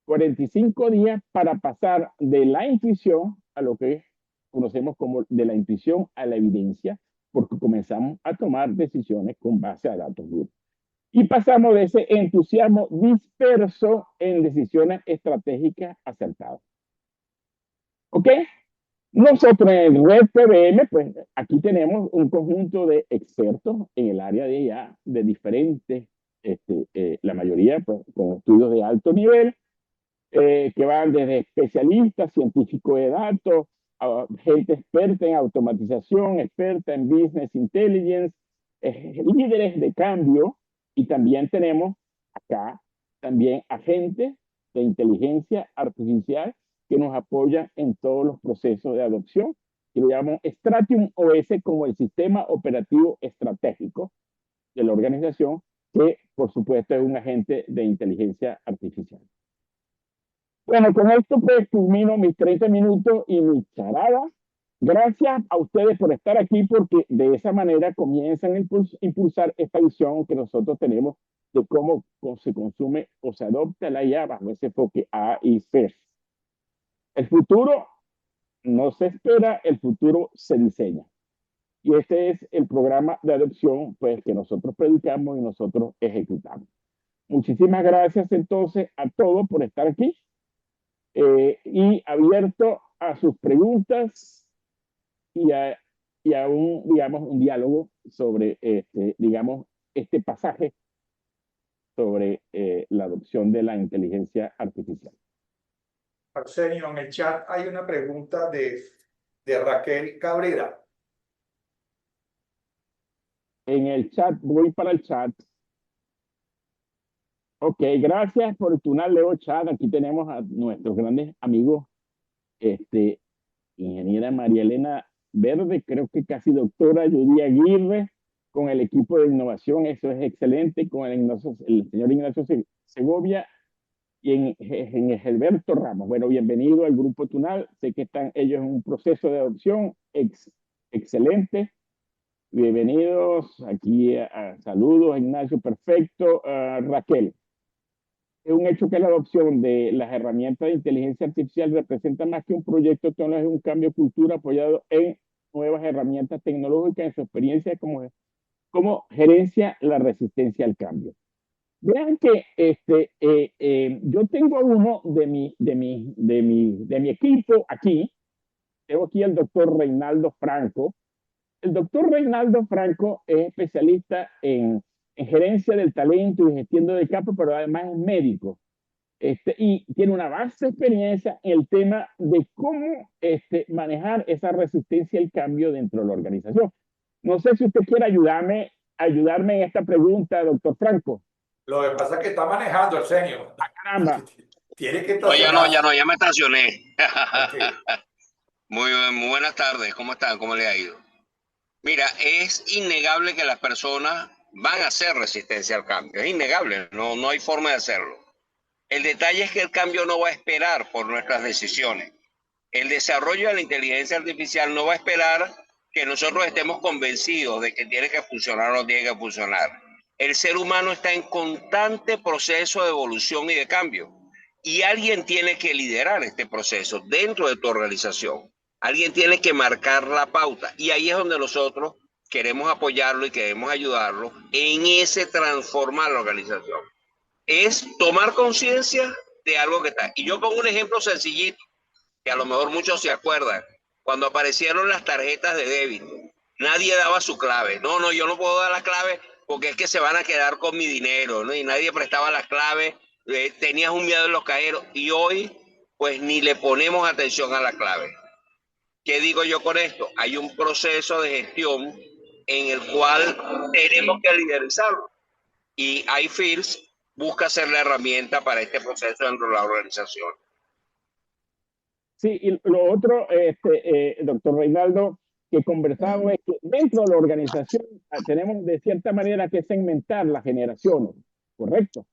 45 días para pasar de la intuición a lo que conocemos como de la intuición a la evidencia, porque comenzamos a tomar decisiones con base a datos duros. Y pasamos de ese entusiasmo disperso en decisiones estratégicas acertadas. ¿Ok? Nosotros en Red PBM, pues aquí tenemos un conjunto de expertos en el área de IA, de diferentes, la mayoría pues, con estudios de alto nivel, que van desde especialistas, científicos de datos, a gente experta en automatización, experta en business intelligence, líderes de cambio, y también tenemos acá también agentes de inteligencia artificial que nos apoyan en todos los procesos de adopción, que lo llamamos Stratium OS como el sistema operativo estratégico de la organización, que por supuesto es un agente de inteligencia artificial. Bueno, con esto pues culmino mis 30 minutos y mi charada. Gracias a ustedes por estar aquí, porque de esa manera comienzan a impulsar esta visión que nosotros tenemos de cómo se consume o se adopta la IA bajo ese enfoque AI First. El futuro no se espera, el futuro se diseña. Y este es el programa de adopción pues, que nosotros predicamos y nosotros ejecutamos. Muchísimas gracias entonces a todos por estar aquí. Y abierto a sus preguntas y a un, digamos, un diálogo sobre, digamos, este pasaje sobre la adopción de la inteligencia artificial. Arsenio, en el chat hay una pregunta de Raquel Cabrera. En el chat, voy para el chat. Ok, gracias por tu Leo Chat. Aquí tenemos a nuestros grandes amigos, ingeniera María Elena Verde, creo que casi doctora Judy Aguirre, con el equipo de innovación, eso es excelente, con el señor Ignacio Segovia y en Gilberto Ramos. Bueno, bienvenido al Grupo Tunal, sé que están ellos en un proceso de adopción excelente. Bienvenidos aquí saludos, Ignacio, perfecto. Raquel, es un hecho que la adopción de las herramientas de inteligencia artificial representa más que un proyecto tecnológico, un cambio de cultura apoyado en nuevas herramientas tecnológicas en su experiencia como gerencia la resistencia al cambio. Vean que yo tengo a uno de mi equipo aquí, tengo aquí al doctor Reinaldo Franco. El doctor Reinaldo Franco es especialista en gerencia del talento y gestión de campo, pero además es médico. Y tiene una vasta experiencia en el tema de cómo manejar esa resistencia al cambio dentro de la organización. No sé si usted quiere ayudarme en esta pregunta, doctor Franco. Lo que pasa es que está manejando, Arsenio. Caramba. Tiene que No, estacionar. ya me estacioné. Okay. Muy buenas tardes, ¿cómo están? ¿Cómo le ha ido? Mira, es innegable que las personas van a hacer resistencia al cambio. Es innegable, no hay forma de hacerlo. El detalle es que el cambio no va a esperar por nuestras decisiones. El desarrollo de la inteligencia artificial no va a esperar que nosotros estemos convencidos de que tiene que funcionar o no tiene que funcionar. El ser humano está en constante proceso de evolución y de cambio. Y alguien tiene que liderar este proceso dentro de tu organización. Alguien tiene que marcar la pauta. Y ahí es donde nosotros queremos apoyarlo y queremos ayudarlo en ese transformar la organización. Es tomar conciencia de algo que está. Y yo pongo un ejemplo sencillito, que a lo mejor muchos se acuerdan. Cuando aparecieron las tarjetas de débito, nadie daba su clave. No, yo no puedo dar la clave porque es que se van a quedar con mi dinero, ¿no? Y nadie prestaba las claves. Tenías un miedo en los cajeros. Y hoy, pues ni le ponemos atención a la clave. ¿Qué digo yo con esto? Hay un proceso de gestión en el cual tenemos que liderizarlo. Y iFirst busca ser la herramienta para este proceso dentro de la organización. Sí, y lo otro, doctor Reinaldo, que conversamos es que dentro de la organización tenemos de cierta manera que segmentar las generaciones, ¿correcto?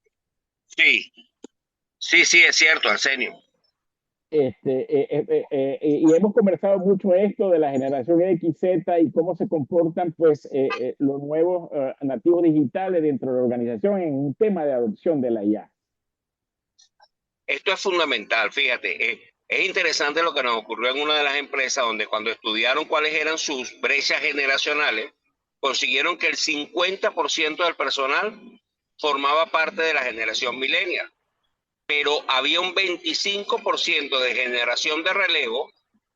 Sí, es cierto, Arsenio. Y hemos conversado mucho esto de la generación X, Z y cómo se comportan pues los nuevos nativos digitales dentro de la organización en un tema de adopción de la IA. Esto es fundamental, fíjate, es interesante lo que nos ocurrió en una de las empresas donde cuando estudiaron cuáles eran sus brechas generacionales, consiguieron que el 50% del personal formaba parte de la generación millennial. Pero había un 25% de generación de relevo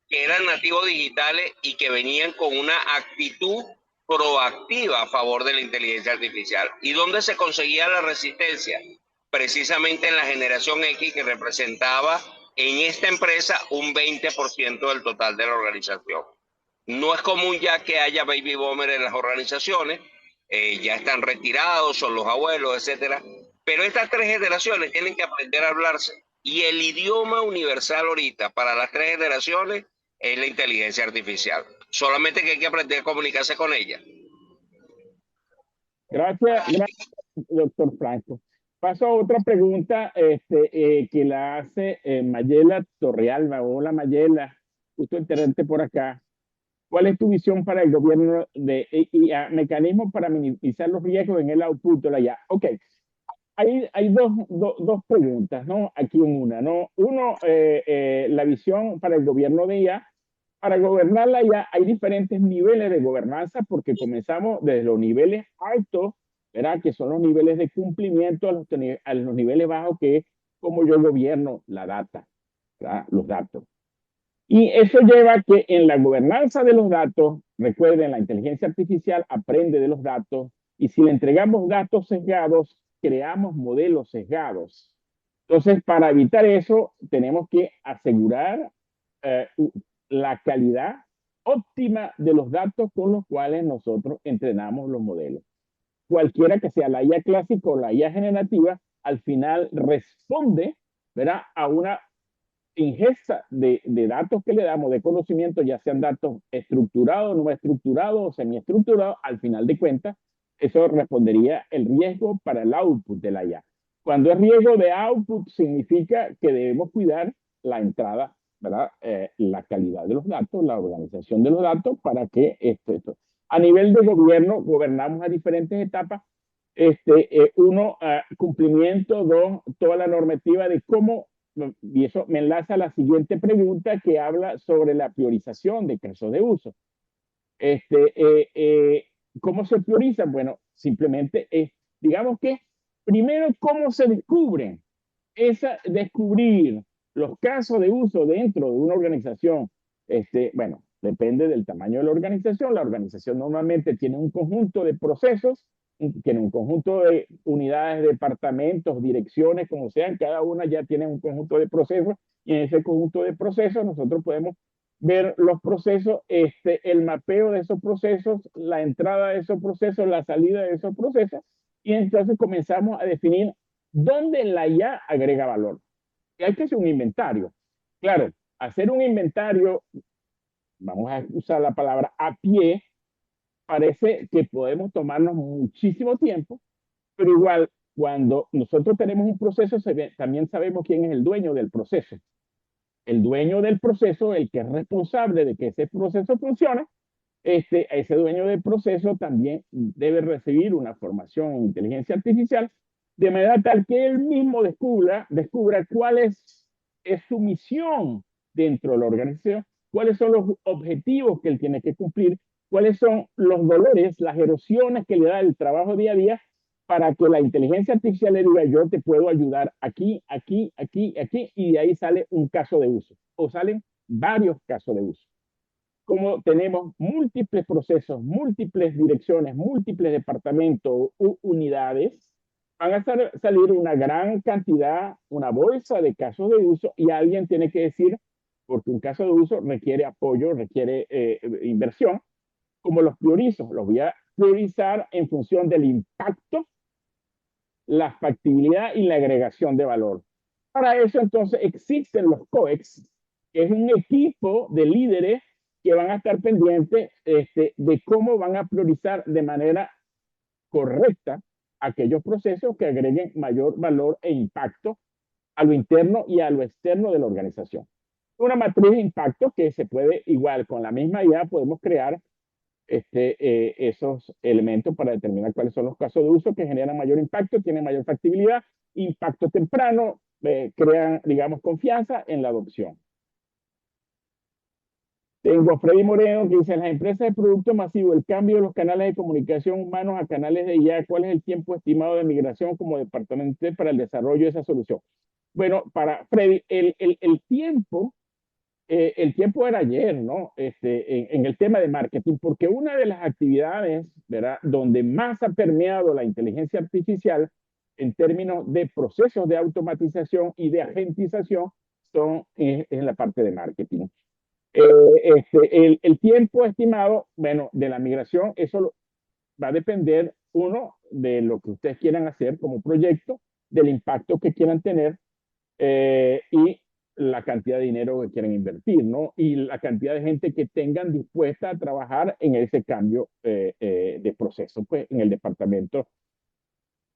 que eran nativos digitales y que venían con una actitud proactiva a favor de la inteligencia artificial. ¿Y dónde se conseguía la resistencia? Precisamente en la generación X, que representaba en esta empresa un 20% del total de la organización. No es común ya que haya baby boomers en las organizaciones, ya están retirados, son los abuelos, etcétera. Pero estas tres generaciones tienen que aprender a hablarse. Y el idioma universal ahorita para las tres generaciones es la inteligencia artificial. Solamente que hay que aprender a comunicarse con ella. Gracias, doctor Franco. Paso a otra pregunta que la hace Mayela Torrealba. Hola, Mayela. Justo enterarte por acá. ¿Cuál es tu visión para el gobierno de IA? Mecanismos para minimizar los riesgos en el output de la IA. Ok. Hay dos preguntas, ¿no? Aquí en una, ¿no? Uno, la visión para el gobierno de IA. Para gobernar la IA hay diferentes niveles de gobernanza porque comenzamos desde los niveles altos, ¿verdad? Que son los niveles de cumplimiento a los niveles bajos, que es como yo gobierno la data, ¿verdad? Los datos. Y eso lleva a que en la gobernanza de los datos, recuerden, la inteligencia artificial aprende de los datos y si le entregamos datos sesgados, creamos modelos sesgados. Entonces, para evitar eso, tenemos que asegurar la calidad óptima de los datos con los cuales nosotros entrenamos los modelos. Cualquiera que sea la IA clásica o la IA generativa, al final responde, ¿verdad?, a una ingesta de datos que le damos, de conocimiento, ya sean datos estructurados, no estructurados o semiestructurados. Al final de cuentas, eso respondería el riesgo para el output de la IA. Cuando es riesgo de output, significa que debemos cuidar la entrada, ¿verdad? La calidad de los datos, la organización de los datos para que esto. A nivel de gobierno, gobernamos a diferentes etapas. Uno, cumplimiento. Dos, toda la normativa de cómo, y eso me enlaza a la siguiente pregunta que habla sobre la priorización de casos de uso. ¿Cómo se prioriza? Bueno, simplemente es, digamos que, primero, ¿cómo se descubren? Descubrir los casos de uso dentro de una organización, bueno, depende del tamaño de la organización. La organización normalmente tiene un conjunto de procesos, tiene un conjunto de unidades, departamentos, direcciones, como sean, cada una ya tiene un conjunto de procesos, y en ese conjunto de procesos nosotros podemos ver los procesos, el mapeo de esos procesos, la entrada de esos procesos, la salida de esos procesos, y entonces comenzamos a definir dónde la IA agrega valor. Y hay que hacer un inventario. Claro, hacer un inventario, vamos a usar la palabra a pie, parece que podemos tomarnos muchísimo tiempo, pero igual, cuando nosotros tenemos un proceso, también sabemos quién es el dueño del proceso. El dueño del proceso, el que es responsable de que ese proceso funcione, ese dueño del proceso también debe recibir una formación en inteligencia artificial, de manera tal que él mismo descubra cuál es su misión dentro de la organización, cuáles son los objetivos que él tiene que cumplir, cuáles son los dolores, las erosiones que le da el trabajo día a día, para que la inteligencia artificial le diga: yo te puedo ayudar aquí, aquí, aquí, aquí, y de ahí sale un caso de uso, o salen varios casos de uso. Como tenemos múltiples procesos, múltiples direcciones, múltiples departamentos u unidades, van a salir una gran cantidad, una bolsa de casos de uso, y alguien tiene que decir, porque un caso de uso requiere apoyo, requiere inversión, ¿cómo los priorizo? Los voy a priorizar en función del impacto, la factibilidad y la agregación de valor. Para eso, entonces, existen los COEX, que es un equipo de líderes que van a estar pendientes de cómo van a priorizar de manera correcta aquellos procesos que agreguen mayor valor e impacto a lo interno y a lo externo de la organización. Una matriz de impacto que se puede, igual con la misma idea, podemos crear esos elementos para determinar cuáles son los casos de uso que generan mayor impacto, tienen mayor factibilidad, impacto temprano, crean, digamos, confianza en la adopción. Tengo a Freddy Moreno que dice: en las empresas de producto masivo, el cambio de los canales de comunicación humanos a canales de IA, ¿cuál es el tiempo estimado de migración como departamento para el desarrollo de esa solución? Bueno, para Freddy, el tiempo era ayer, ¿no? En el tema de marketing, porque una de las actividades, ¿verdad?, donde más ha permeado la inteligencia artificial en términos de procesos de automatización y de agentización son en la parte de marketing. El tiempo estimado, bueno, de la migración, eso va a depender, uno, de lo que ustedes quieran hacer como proyecto, del impacto que quieran tener, y la cantidad de dinero que quieren invertir, ¿no? Y la cantidad de gente que tengan dispuesta a trabajar en ese cambio de proceso, pues, en el departamento.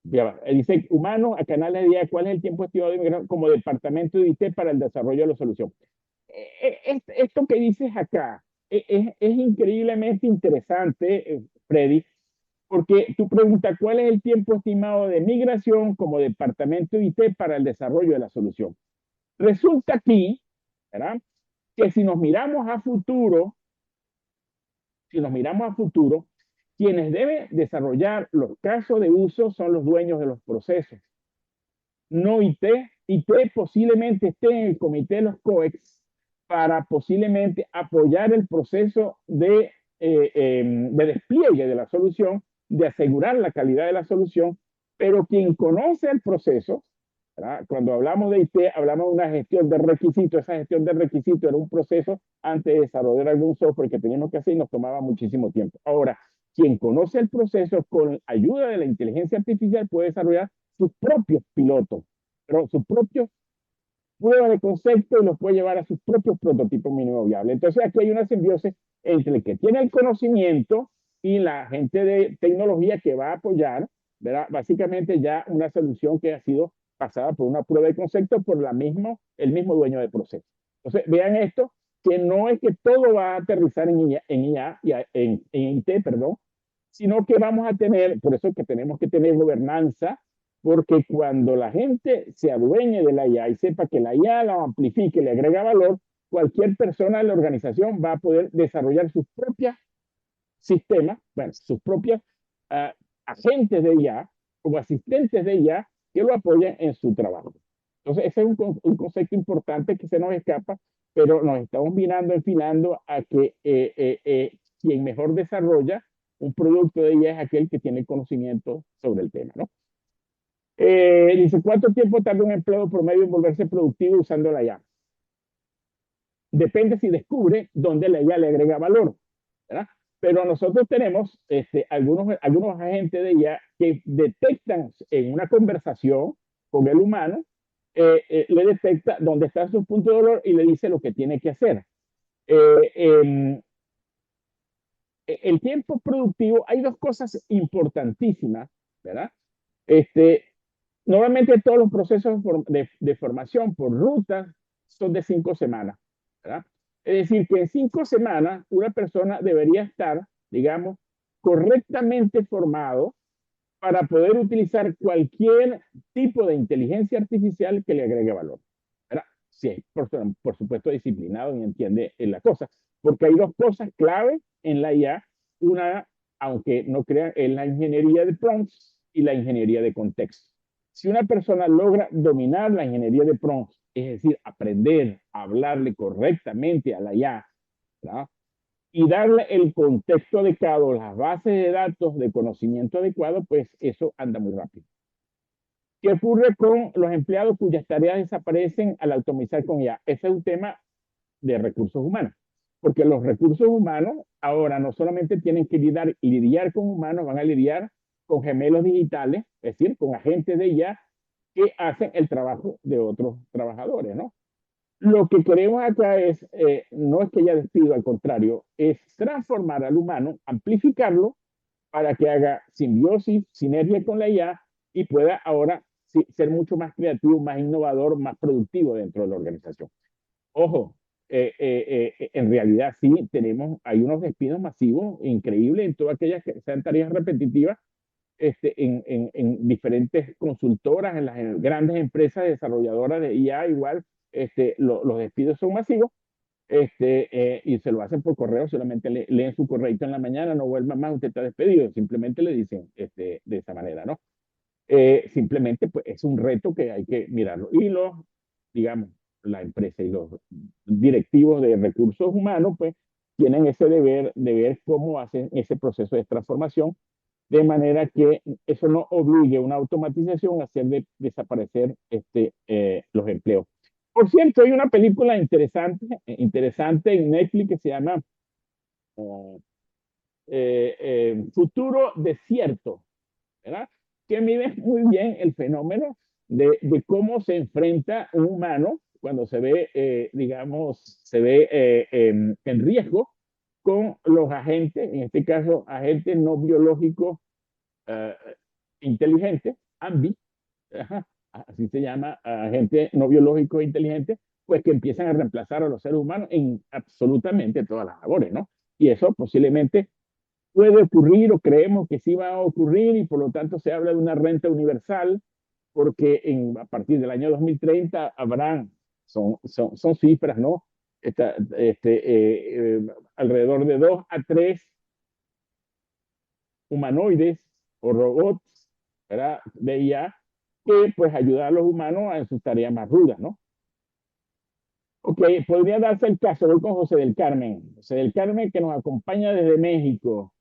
Dice: humano a canales de IA, ¿cuál es el tiempo estimado de migración como departamento de IT para el desarrollo de la solución? Esto que dices acá es increíblemente interesante, Freddy, porque tú preguntas: ¿cuál es el tiempo estimado de migración como departamento de IT para el desarrollo de la solución? Resulta aquí, ¿verdad?, que si nos miramos a futuro, quienes deben desarrollar los casos de uso son los dueños de los procesos, no IT. IT posiblemente esté en el comité de los COEX para posiblemente apoyar el proceso de despliegue de la solución, de asegurar la calidad de la solución, pero quien conoce el proceso, ¿verdad?, cuando hablamos de IT, hablamos de una gestión de requisitos. Esa gestión de requisitos era un proceso antes de desarrollar algún software que teníamos que hacer y nos tomaba muchísimo tiempo. Ahora, quien conoce el proceso con ayuda de la inteligencia artificial puede desarrollar sus propios pilotos, pero sus propios pruebas de concepto, y los puede llevar a sus propios prototipos mínimo viables. Entonces aquí hay una simbiosis entre el que tiene el conocimiento y la gente de tecnología que va a apoyar, ¿verdad?, básicamente ya una solución que ha sido pasada por una prueba de concepto por el mismo dueño del proceso. Entonces vean esto, que no es que todo va a aterrizar en IT, perdón, sino que vamos a tener, por eso es que tenemos que tener gobernanza, porque cuando la gente se adueñe de la IA y sepa que la IA la amplifique, le agrega valor, cualquier persona de la organización va a poder desarrollar sus propios sistemas, bueno, sus propios agentes de IA o asistentes de IA que lo apoyen en su trabajo. Entonces, ese es un concepto importante que se nos escapa, pero nos estamos mirando, enfilando a que quien mejor desarrolla un producto de IA es aquel que tiene conocimiento sobre el tema, ¿no? Dice, ¿cuánto tiempo tarda un empleado promedio en volverse productivo usando la IA? Depende si descubre dónde la IA le agrega valor, ¿verdad? Pero nosotros tenemos algunos agentes de IA que detectan en una conversación con el humano, le detecta dónde está su punto de dolor y le dice lo que tiene que hacer. El tiempo productivo, hay dos cosas importantísimas, ¿verdad? Normalmente todos los procesos de formación por rutas son de 5 semanas, ¿verdad? Es decir, que en 5 semanas una persona debería estar, digamos, correctamente formado para poder utilizar cualquier tipo de inteligencia artificial que le agregue valor, ¿verdad? Sí, por supuesto disciplinado y entiende la cosa, porque hay dos cosas clave en la IA. Una, aunque no crean, es la ingeniería de prompts y la ingeniería de contexto. Si una persona logra dominar la ingeniería de prompts, es decir, aprender a hablarle correctamente a la IA, ¿verdad? Y darle el contexto adecuado, las bases de datos de conocimiento adecuado, pues eso anda muy rápido. ¿Qué ocurre con los empleados cuyas tareas desaparecen al automatizar con IA? Ese es un tema de recursos humanos, porque los recursos humanos ahora no solamente tienen que lidiar con humanos, van a lidiar con gemelos digitales, es decir, con agentes de IA que hacen el trabajo de otros trabajadores, ¿no? Lo que queremos acá es, no es que haya despido, al contrario, es transformar al humano, amplificarlo para que haga simbiosis, sinergia con la IA y pueda ahora ser mucho más creativo, más innovador, más productivo dentro de la organización. Ojo, en realidad sí hay unos despidos masivos increíbles en todas aquellas que sean tareas repetitivas, en diferentes consultoras, en las grandes empresas desarrolladoras de IA, igual los despidos son masivos, y se lo hacen por correo, solamente leen su correo en la mañana, no vuelvan más, usted está despedido, simplemente le dicen de esa manera, ¿no? Simplemente pues es un reto que hay que mirarlo. Y digamos, la empresa y los directivos de recursos humanos pues tienen ese deber de ver cómo hacen ese proceso de transformación, de manera que eso no obligue a una automatización a hacer desaparecer los empleos. Por cierto, hay una película interesante en Netflix que se llama Futuro Desierto, ¿verdad? Que mide muy bien el fenómeno de cómo se enfrenta un humano cuando se ve, digamos, se ve en riesgo con los agentes, en este caso, agentes no biológicos inteligentes, AMBI, así se llama, agentes no biológicos inteligentes, pues que empiezan a reemplazar a los seres humanos en absolutamente todas las labores, ¿no? Y eso posiblemente puede ocurrir o creemos que sí va a ocurrir y por lo tanto se habla de una renta universal porque a partir del año 2030 habrán, son cifras, ¿no? Alrededor de 2 a 3 humanoides o robots, ¿verdad? De IA que pues ayudan a los humanos en sus tareas más rudas, ¿no? Ok, podría darse el caso, voy con José del Carmen. José del Carmen que nos acompaña desde México.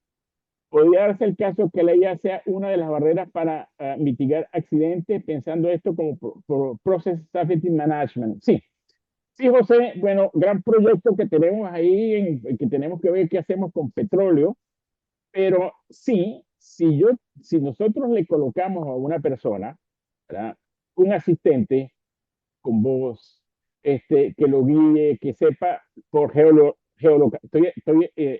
Podría darse el caso que la IA sea una de las barreras para mitigar accidentes, pensando esto como Process Safety Management. Sí, sí, José, bueno, gran proyecto que tenemos ahí, que tenemos que ver qué hacemos con petróleo, pero sí, si nosotros le colocamos a una persona, ¿verdad? Un asistente con voz, que lo guíe, que sepa por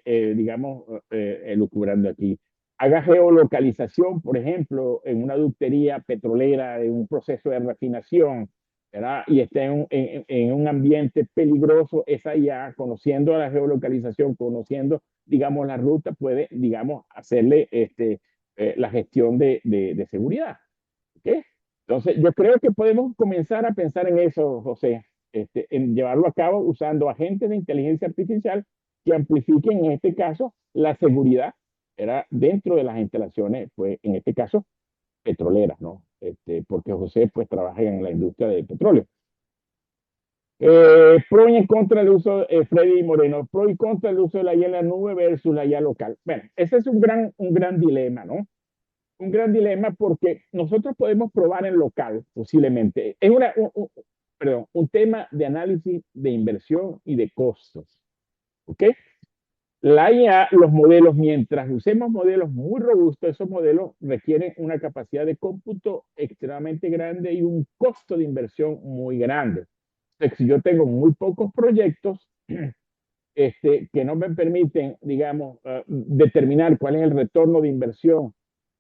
digamos, elucubrando aquí, haga geolocalización, por ejemplo, en una ductería petrolera, en un proceso de refinación, ¿verdad? Y está en un ambiente peligroso, esa IA, conociendo la geolocalización, conociendo, digamos, la ruta, puede, digamos, hacerle la gestión de seguridad. ¿Okay? Entonces, yo creo que podemos comenzar a pensar en eso, José, en llevarlo a cabo usando agentes de inteligencia artificial que amplifiquen, en este caso, la seguridad, era dentro de las instalaciones, pues, en este caso, petroleras, ¿no? Porque José, pues, trabaja en la industria del petróleo. Pro y en contra del uso, Freddy Moreno, pro y contra del uso de la IA en la nube versus la IA local. Bueno, ese es un gran dilema, ¿no? Un gran dilema porque nosotros podemos probar en local, posiblemente. Es perdón, un tema de análisis de inversión y de costos. ¿Ok? La IA, los modelos, mientras usemos modelos muy robustos, esos modelos requieren una capacidad de cómputo extremadamente grande y un costo de inversión muy grande. Entonces, si yo tengo muy pocos proyectos que no me permiten, digamos, determinar cuál es el retorno de inversión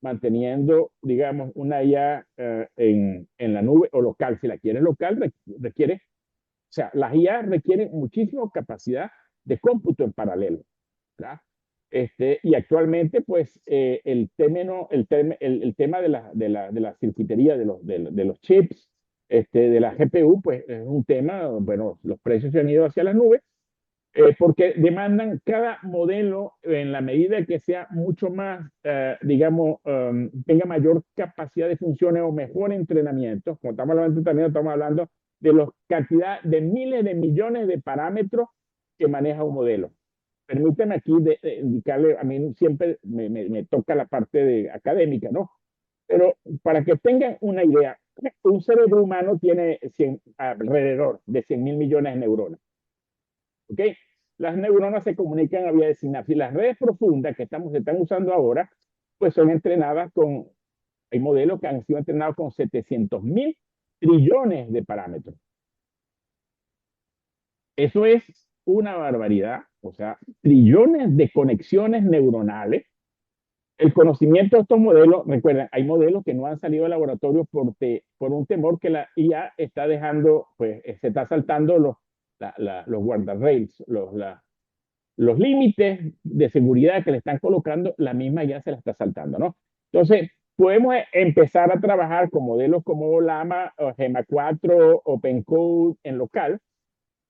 manteniendo, digamos, una IA en la nube o local. Si la quieres local, requiere, o sea, las IA requieren muchísima capacidad de cómputo en paralelo, ¿verdad? Y actualmente, pues, el tema de la circuitería, de los chips, de la GPU, pues, es un tema, bueno, los precios se han ido hacia las nubes, porque demandan cada modelo en la medida que sea mucho más, digamos, tenga mayor capacidad de funciones o mejor entrenamiento. Como estamos hablando de entrenamiento, estamos hablando de la cantidad de miles de millones de parámetros que maneja un modelo. Permítanme aquí indicarle, a mí siempre me toca la parte académica, ¿no? Pero para que tengan una idea, un cerebro humano tiene alrededor de 100.000 millones de neuronas. ¿Ok? Las neuronas se comunican a vía de sinapsis. Las redes profundas que se están usando ahora, pues son entrenadas hay modelos que han sido entrenados con 700.000 trillones de parámetros. Eso es una barbaridad, o sea, trillones de conexiones neuronales. El conocimiento de estos modelos, recuerden, hay modelos que no han salido del laboratorio por un temor que la IA está dejando, pues se está saltando los guardrails, los límites de seguridad que le están colocando, la misma ya se la está saltando, ¿no? Entonces, podemos empezar a trabajar con modelos como Llama, o Gemma 4, OpenCode en local,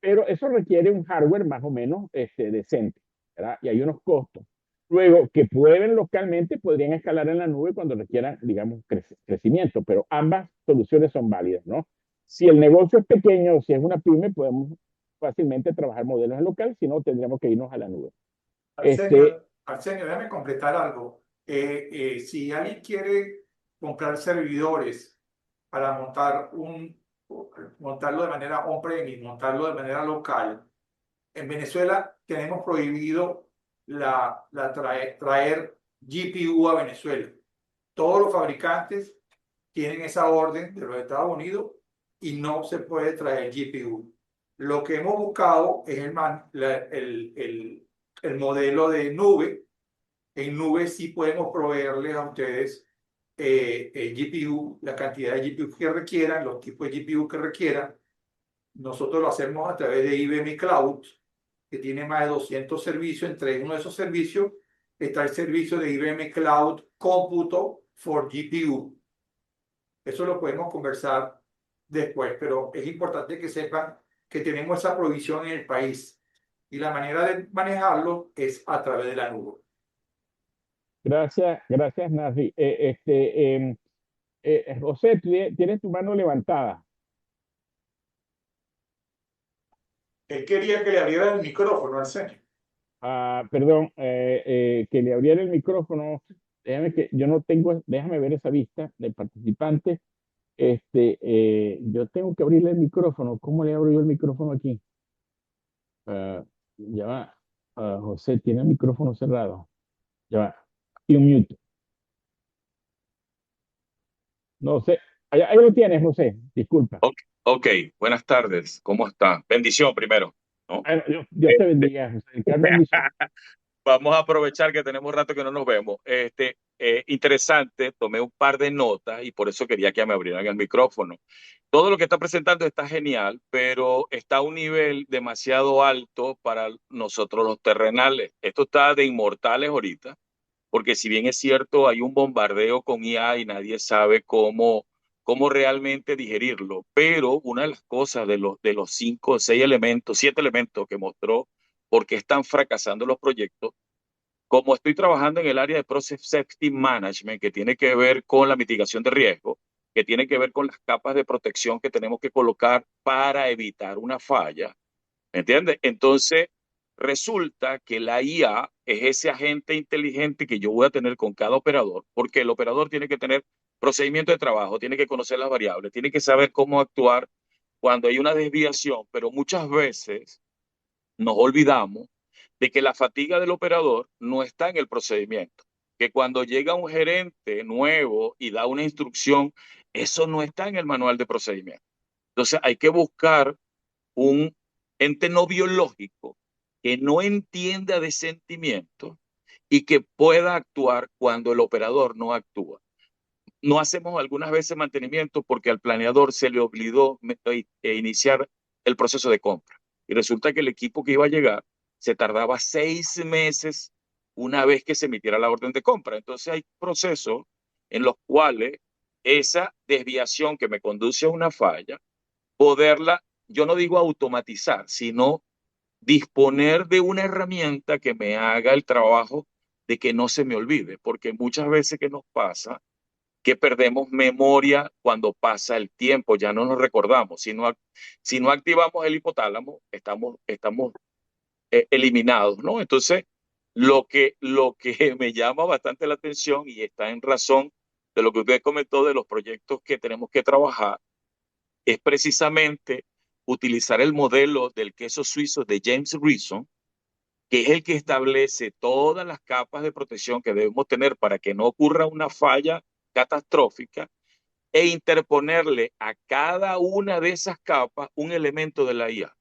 pero eso requiere un hardware más o menos decente, ¿verdad? Y hay unos costos. Luego, que prueben localmente, podrían escalar en la nube cuando requieran, digamos, crecimiento, pero ambas soluciones son válidas, ¿no? Si el negocio es pequeño o si es una pyme, podemos fácilmente trabajar modelos en local, si no, tendríamos que irnos a la nube. Arsenio, déjame completar algo. Si alguien quiere comprar servidores para montarlo de manera on-premise, montarlo de manera local, en Venezuela tenemos prohibido traer GPU a Venezuela. Todos los fabricantes tienen esa orden de los Estados Unidos y no se puede traer GPU. Lo que hemos buscado es el modelo de nube. En nube sí podemos proveerles a ustedes GPU, la cantidad de GPU que requieran, los tipos de GPU que requieran. Nosotros lo hacemos a través de IBM Cloud, que tiene más de 200 servicios. Entre uno de esos servicios está el servicio de IBM Cloud Cómputo for GPU. Eso lo podemos conversar después, pero es importante que sepan que tenemos esa provisión en el país y la manera de manejarlo es a través de la nube. Gracias, Nafi. José, tienes tu mano levantada. Él quería que le abriera el micrófono al señor. Perdón, que le abriera el micrófono. Déjame ver esa vista del participante. Yo tengo que abrirle el micrófono. ¿Cómo le abro yo el micrófono aquí? Ya va. José, tiene el micrófono cerrado. Ya va. Y un mute. No sé. Ahí lo tienes, José. Disculpa. Ok, buenas tardes. ¿Cómo está? Bendición primero, ¿no? Dios te bendiga, José. Vamos a aprovechar que tenemos rato que no nos vemos. Interesante, tomé un par de notas y por eso quería que me abrieran el micrófono. Todo lo que está presentando está genial, pero está a un nivel demasiado alto para nosotros los terrenales. Esto está de inmortales ahorita, porque si bien es cierto, hay un bombardeo con IA y nadie sabe cómo realmente digerirlo, pero una de las cosas de los 5, 6 elementos, 7 elementos que mostró por qué están fracasando los proyectos, como estoy trabajando en el área de Process Safety Management, que tiene que ver con la mitigación de riesgo, que tiene que ver con las capas de protección que tenemos que colocar para evitar una falla, ¿me entiendes? Entonces, resulta que la IA es ese agente inteligente que yo voy a tener con cada operador, porque el operador tiene que tener procedimiento de trabajo, tiene que conocer las variables, tiene que saber cómo actuar cuando hay una desviación, pero muchas veces nos olvidamos de que la fatiga del operador no está en el procedimiento, que cuando llega un gerente nuevo y da una instrucción, eso no está en el manual de procedimiento. Entonces hay que buscar un ente no biológico que no entienda de sentimientos y que pueda actuar cuando el operador no actúa. No hacemos algunas veces mantenimiento porque al planeador se le obligó a iniciar el proceso de compra. Y resulta que el equipo que iba a llegar se tardaba 6 meses una vez que se emitiera la orden de compra. Entonces hay procesos en los cuales esa desviación que me conduce a una falla, poderla, yo no digo automatizar, sino disponer de una herramienta que me haga el trabajo de que no se me olvide, porque muchas veces que nos pasa que perdemos memoria cuando pasa el tiempo, ya no nos recordamos. Si no activamos el hipotálamo, estamos eliminados, ¿no? Entonces, lo que me llama bastante la atención y está en razón de lo que usted comentó de los proyectos que tenemos que trabajar, es precisamente utilizar el modelo del queso suizo de James Reason, que es el que establece todas las capas de protección que debemos tener para que no ocurra una falla catastrófica e interponerle a cada una de esas capas un elemento de la IA.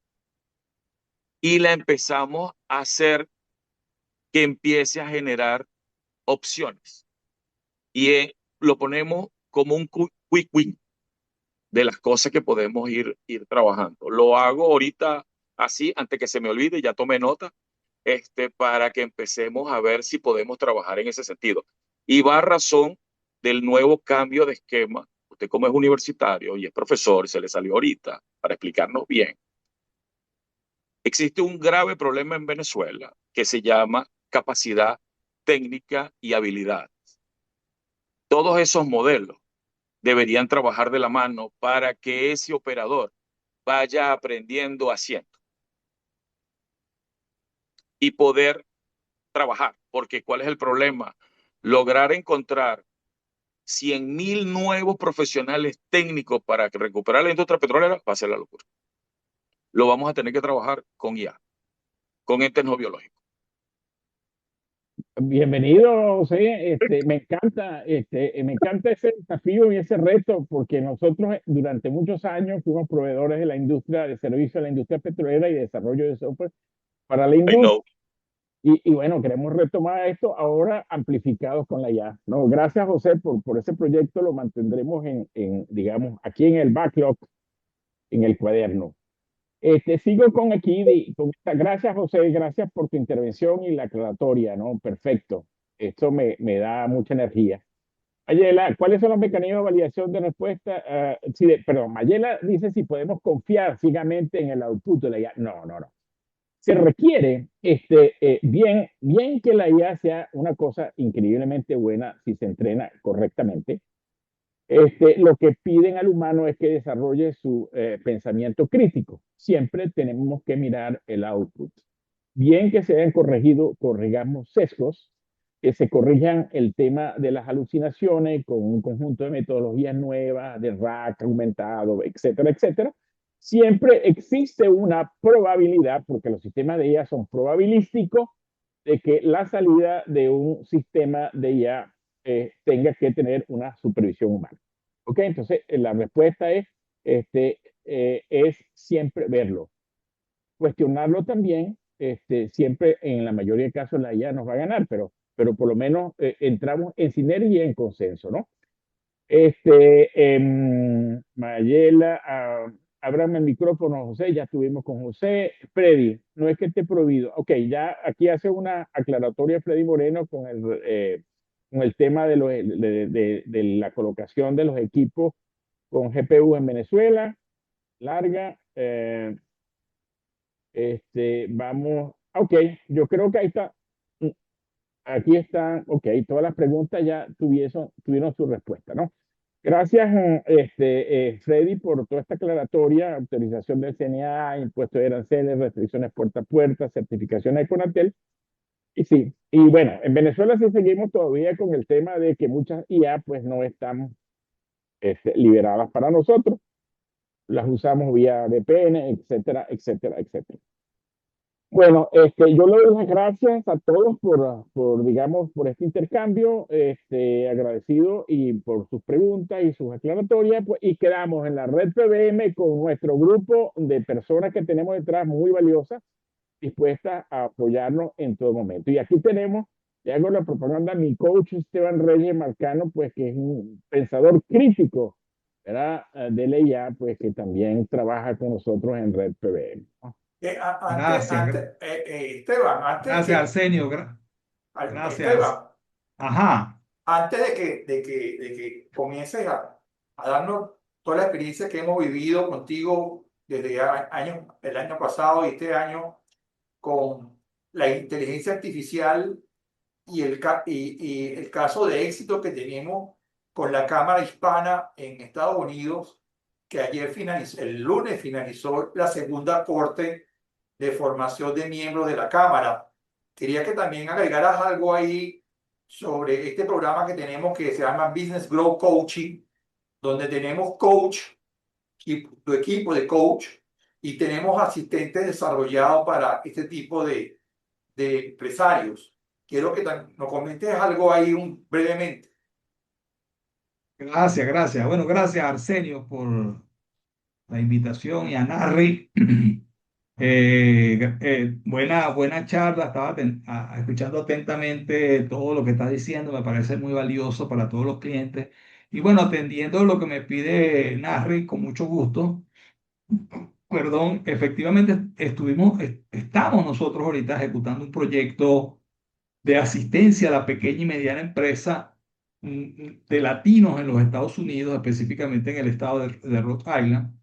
Y la empezamos a hacer que empiece a generar opciones. Y lo ponemos como un quick win de las cosas que podemos ir trabajando. Lo hago ahorita así, antes que se me olvide, ya tomé nota, para que empecemos a ver si podemos trabajar en ese sentido. Y va a razón del nuevo cambio de esquema. Usted como es universitario y es profesor, se le salió ahorita para explicarnos bien. Existe un grave problema en Venezuela que se llama capacidad técnica y habilidad. Todos esos modelos deberían trabajar de la mano para que ese operador vaya aprendiendo haciendo y poder trabajar, porque ¿cuál es el problema? Lograr encontrar 100,000 nuevos profesionales técnicos para recuperar la industria petrolera va a ser la locura. Lo vamos a tener que trabajar con IA, con entes no biológicos. Bienvenido, José. Me encanta ese desafío y ese reto, porque nosotros durante muchos años fuimos proveedores de la industria de servicio a la industria petrolera y desarrollo de software para la industria. Y bueno, queremos retomar esto ahora amplificados con la IA, ¿no? Gracias, José, por ese proyecto. Lo mantendremos digamos, aquí en el backlog, en el cuaderno. Sigo con aquí, gracias, José, gracias por tu intervención y la aclaratoria, ¿no? Perfecto. Esto me da mucha energía. Mayela, ¿cuáles son los mecanismos de validación de respuesta? Perdón, Mayela dice si podemos confiar ciegamente en el output de la IA. No. Se requiere bien que la IA sea una cosa increíblemente buena si se entrena correctamente. Lo que piden al humano es que desarrolle su pensamiento crítico. Siempre tenemos que mirar el output. Bien que se hayan corrigamos sesgos, que se corrijan el tema de las alucinaciones con un conjunto de metodologías nuevas, de RAC aumentado, etcétera, etcétera. Siempre existe una probabilidad, porque los sistemas de IA son probabilísticos, de que la salida de un sistema de IA tenga que tener una supervisión humana. ¿Ok? Entonces, la respuesta es siempre verlo. Cuestionarlo también, siempre en la mayoría de casos la IA nos va a ganar, pero por lo menos entramos en sinergia y en consenso, ¿no? Mayela, ábrame el micrófono, José, ya estuvimos con José. Freddy, no es que esté prohibido. Ok, ya aquí hace una aclaratoria Freddy Moreno con el tema de la colocación de los equipos con GPU en Venezuela. Larga. Vamos, ok, yo creo que ahí está. Aquí están, ok, todas las preguntas ya tuvieron su respuesta, ¿no? Gracias, Freddy, por toda esta aclaratoria, autorización del CNA, impuestos de aranceles, restricciones puerta a puerta, certificaciones de Conatel. Y sí, y bueno, en Venezuela sí seguimos todavía con el tema de que muchas IA pues no están liberadas para nosotros, las usamos vía VPN, etcétera, etcétera, etcétera. Bueno, yo le doy las gracias a todos digamos, por este intercambio, agradecido y por sus preguntas y sus aclaratorias, pues, y quedamos en la red PBM con nuestro grupo de personas que tenemos detrás muy valiosas, dispuestas a apoyarnos en todo momento. Y aquí tenemos, y hago la propaganda, mi coach Esteban Reyes Marcano, pues que es un pensador crítico, ¿verdad? De la IA, pues que también trabaja con nosotros en red PBM, ¿no? Gracias. Esteban, antes Gracias, Arsenio. Gracias. Esteban, Ajá. antes de que comiences a darnos toda la experiencia que hemos vivido contigo desde el año pasado y este año con la inteligencia artificial y el caso de éxito que tenemos con la Cámara Hispana en Estados Unidos, que el lunes finalizó la segunda corte de formación de miembros de la Cámara. Quería que también agregaras algo ahí sobre este programa que tenemos que se llama Business Growth Coaching, donde tenemos tu equipo de coach, y tenemos asistentes desarrollados para este tipo de empresarios. Quiero que nos comentes algo ahí brevemente. Gracias. Bueno, gracias, Arsenio, por la invitación y a Narri. Buena charla, estaba escuchando atentamente todo lo que estás diciendo, me parece muy valioso para todos los clientes. Y bueno, atendiendo lo que me pide Narri, con mucho gusto. Perdón, efectivamente estamos nosotros ahorita ejecutando un proyecto de asistencia a la pequeña y mediana empresa de latinos en los Estados Unidos, específicamente en el estado de Rhode Island.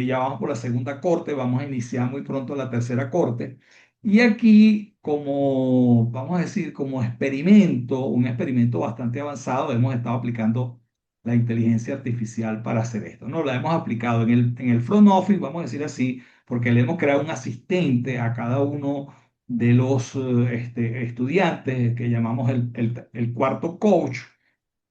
Ya vamos por la segunda corte, vamos a iniciar muy pronto la tercera corte. Y aquí, vamos a decir, como experimento, un experimento bastante avanzado, hemos estado aplicando la inteligencia artificial para hacer esto. No la hemos aplicado en el front office, vamos a decir así, porque le hemos creado un asistente a cada uno de los estudiantes que llamamos el cuarto coach.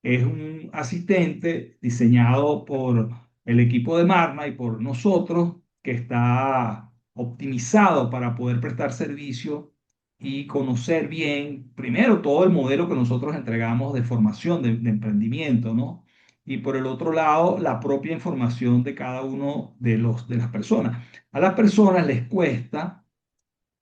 Es un asistente diseñado por el equipo de Marma y por nosotros, que está optimizado para poder prestar servicio y conocer bien, primero, todo el modelo que nosotros entregamos de formación, de emprendimiento, ¿no? Y por el otro lado, la propia información de cada uno de las personas. A las personas les cuesta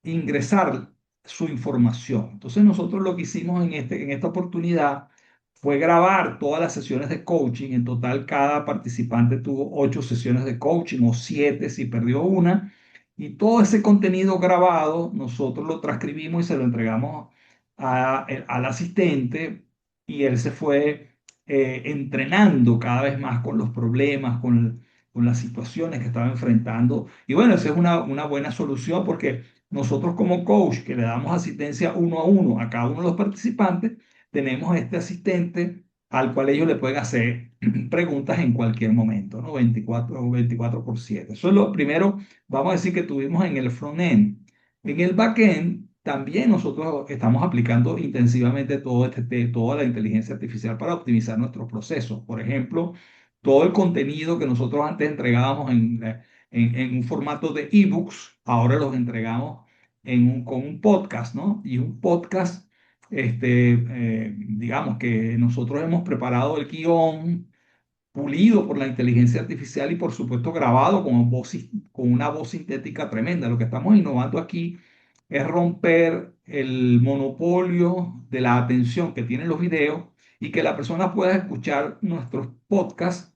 ingresar su información. Entonces nosotros lo que hicimos en esta oportunidad fue grabar todas las sesiones de coaching. En total, cada participante tuvo 8 sesiones de coaching o 7 si perdió una. Y todo ese contenido grabado, nosotros lo transcribimos y se lo entregamos al asistente, y él se fue entrenando cada vez más con los problemas, con las situaciones que estaba enfrentando. Y bueno, esa es una buena solución, porque nosotros como coach, que le damos asistencia uno a uno a cada uno de los participantes, tenemos este asistente al cual ellos le pueden hacer preguntas en cualquier momento, ¿no? 24/7. Eso es lo primero, vamos a decir, que tuvimos en el front-end. En el back-end también nosotros estamos aplicando intensivamente toda la inteligencia artificial para optimizar nuestros procesos. Por ejemplo, todo el contenido que nosotros antes entregábamos en un formato de ebooks, ahora los entregamos con un podcast, ¿no? Y un podcast, digamos que nosotros hemos preparado el guión, pulido por la inteligencia artificial y por supuesto grabado con una voz sintética tremenda. Lo que estamos innovando aquí es romper el monopolio de la atención que tienen los videos y que la persona pueda escuchar nuestros podcasts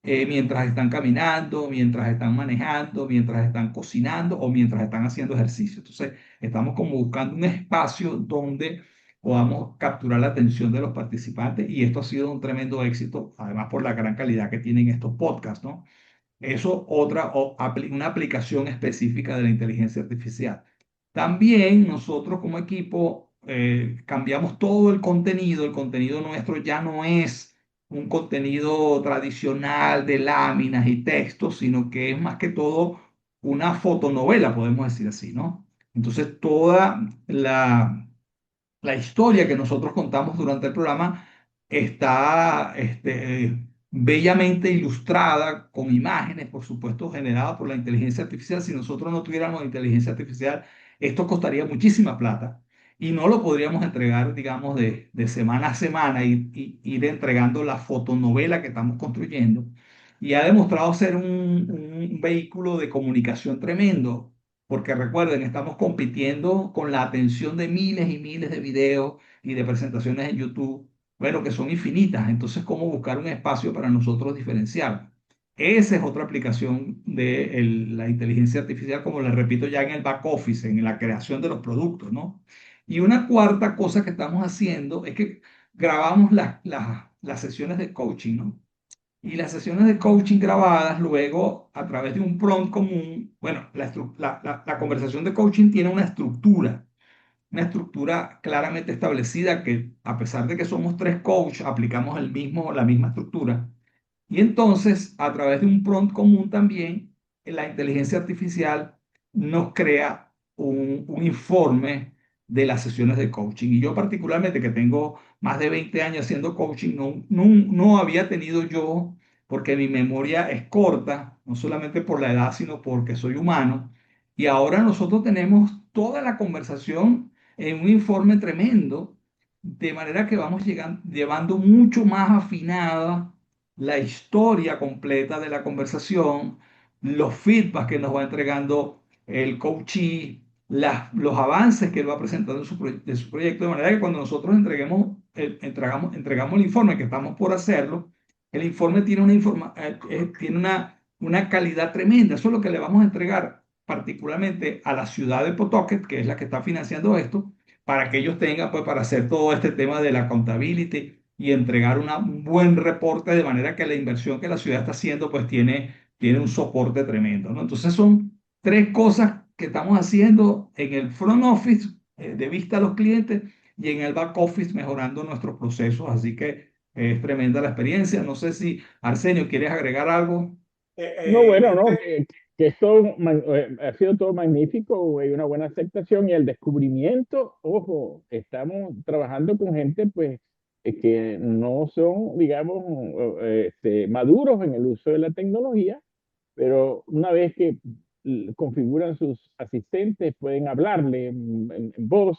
mientras están caminando, mientras están manejando, mientras están cocinando o mientras están haciendo ejercicio. Entonces, estamos como buscando un espacio donde podamos capturar la atención de los participantes y esto ha sido un tremendo éxito, además por la gran calidad que tienen estos podcasts, ¿no? Eso una aplicación específica de la inteligencia artificial. También nosotros como equipo cambiamos todo el contenido. El contenido nuestro ya no es un contenido tradicional de láminas y textos, sino que es más que todo una fotonovela, podemos decir así, ¿no? Entonces, toda la historia que nosotros contamos durante el programa está bellamente ilustrada con imágenes, por supuesto, generadas por la inteligencia artificial. Si nosotros no tuviéramos inteligencia artificial, esto costaría muchísima plata y no lo podríamos entregar, digamos, de semana a semana y ir entregando la fotonovela que estamos construyendo. Y ha demostrado ser un vehículo de comunicación tremendo porque recuerden, estamos compitiendo con la atención de miles y miles de videos y de presentaciones en YouTube, bueno, que son infinitas. Entonces, ¿cómo buscar un espacio para nosotros diferenciar? Esa es otra aplicación de la inteligencia artificial, como les repito, ya en el back office, en la creación de los productos, ¿no? Y una cuarta cosa que estamos haciendo es que grabamos las sesiones de coaching, ¿no? Y las sesiones de coaching grabadas luego a través de un prompt común, bueno, la conversación de coaching tiene una estructura claramente establecida que a pesar de que somos tres coaches, aplicamos la misma estructura. Y entonces, a través de un prompt común también, la inteligencia artificial nos crea un informe de las sesiones de coaching. Y yo particularmente, que tengo más de 20 años haciendo coaching, no había tenido yo, porque mi memoria es corta, no solamente por la edad, sino porque soy humano. Y ahora nosotros tenemos toda la conversación en un informe tremendo, de manera que vamos llevando mucho más afinada la historia completa de la conversación, los feedbacks que nos va entregando el coachee, los avances que él va presentando de su proyecto, de manera que cuando nosotros entregamos el informe, que estamos por hacerlo, el informe tiene tiene una calidad tremenda. Eso es lo que le vamos a entregar particularmente a la ciudad de Pawtucket, que es la que está financiando esto, para que ellos tengan, pues, para hacer todo este tema de la accountability y entregar un buen reporte de manera que la inversión que la ciudad está haciendo pues tiene un soporte tremendo, ¿no? Entonces son tres cosas que estamos haciendo en el front office de vista a los clientes y en el back office mejorando nuestros procesos, así que es tremenda la experiencia. No sé si Arsenio, ¿quieres agregar algo? No, bueno, no, que esto ha sido todo magnífico, hay una buena aceptación y el descubrimiento, ojo, estamos trabajando con gente pues que no son, digamos, maduros en el uso de la tecnología, pero una vez que configuran sus asistentes, pueden hablarle en voz,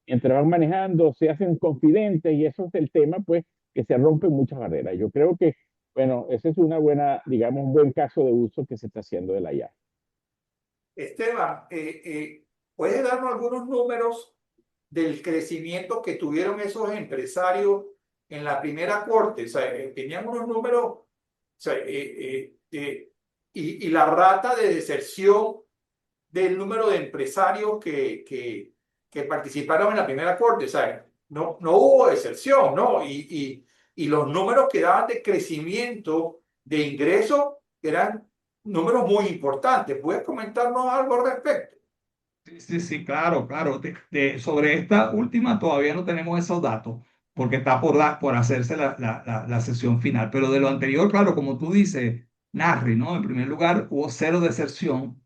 mientras van manejando, se hacen confidentes y eso es el tema, pues, que se rompen muchas barreras. Yo creo que, bueno, ese es una buena, digamos, un buen caso de uso que se está haciendo de la IA. Esteban, ¿puedes darnos algunos números del crecimiento que tuvieron esos empresarios en la primera corte? O sea, tenían unos números, o sea, y la rata de deserción del número de empresarios que participaron en la primera corte. O sea, no hubo deserción, ¿no? Y los números que daban de crecimiento de ingresos eran números muy importantes. ¿Puedes comentarnos algo al respecto? Sí, sí, sí, claro, claro. Sobre esta última todavía no tenemos esos datos porque está por hacerse la sesión final. Pero de lo anterior, claro, como tú dices, Narri, ¿no? En primer lugar, hubo cero deserción.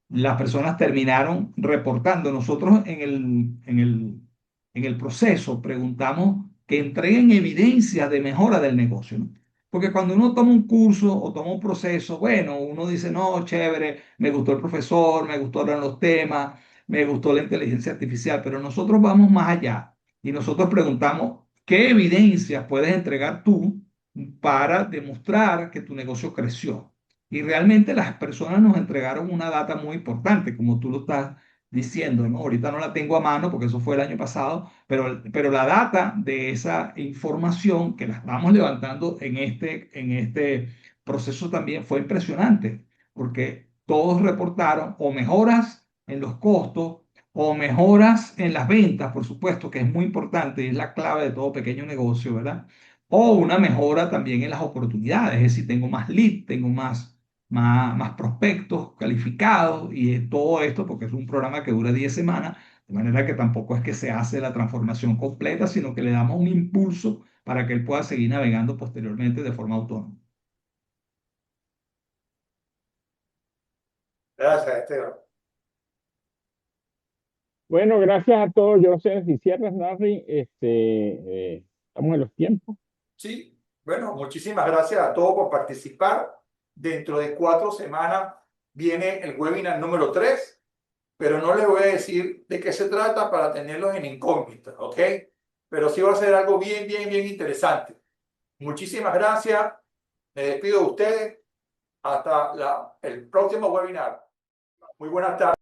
Las personas terminaron reportando. Nosotros en el proceso preguntamos que entreguen evidencia de mejora del negocio, ¿no? Porque cuando uno toma un curso o toma un proceso, bueno, uno dice, no, chévere, me gustó el profesor, me gustaron los temas, me gustó la inteligencia artificial, pero nosotros vamos más allá y nosotros preguntamos, ¿qué evidencias puedes entregar tú para demostrar que tu negocio creció? Y realmente las personas nos entregaron una data muy importante, como tú lo estás diciendo, ¿no? Ahorita no la tengo a mano porque eso fue el año pasado, pero la data de esa información que la estamos levantando en este proceso también fue impresionante, porque todos reportaron o mejoras en los costos o mejoras en las ventas, por supuesto, que es muy importante y es la clave de todo pequeño negocio, ¿verdad? O una mejora también en las oportunidades, es decir, tengo más leads, tengo más prospectos calificados y todo esto porque es un programa que dura 10 semanas, de manera que tampoco es que se hace la transformación completa, sino que le damos un impulso para que él pueda seguir navegando posteriormente de forma autónoma. Gracias, Esteban. Bueno, gracias a todos. Yo no sé si cierras, Narri. Estamos en los tiempos. Sí, bueno, muchísimas gracias a todos por participar. Dentro de 4 semanas viene el webinar número 3, pero no les voy a decir de qué se trata para tenerlos en incógnita, ¿ok? Pero sí va a ser algo bien, bien, bien interesante. Muchísimas gracias. Me despido de ustedes. Hasta el próximo webinar. Muy buenas tardes.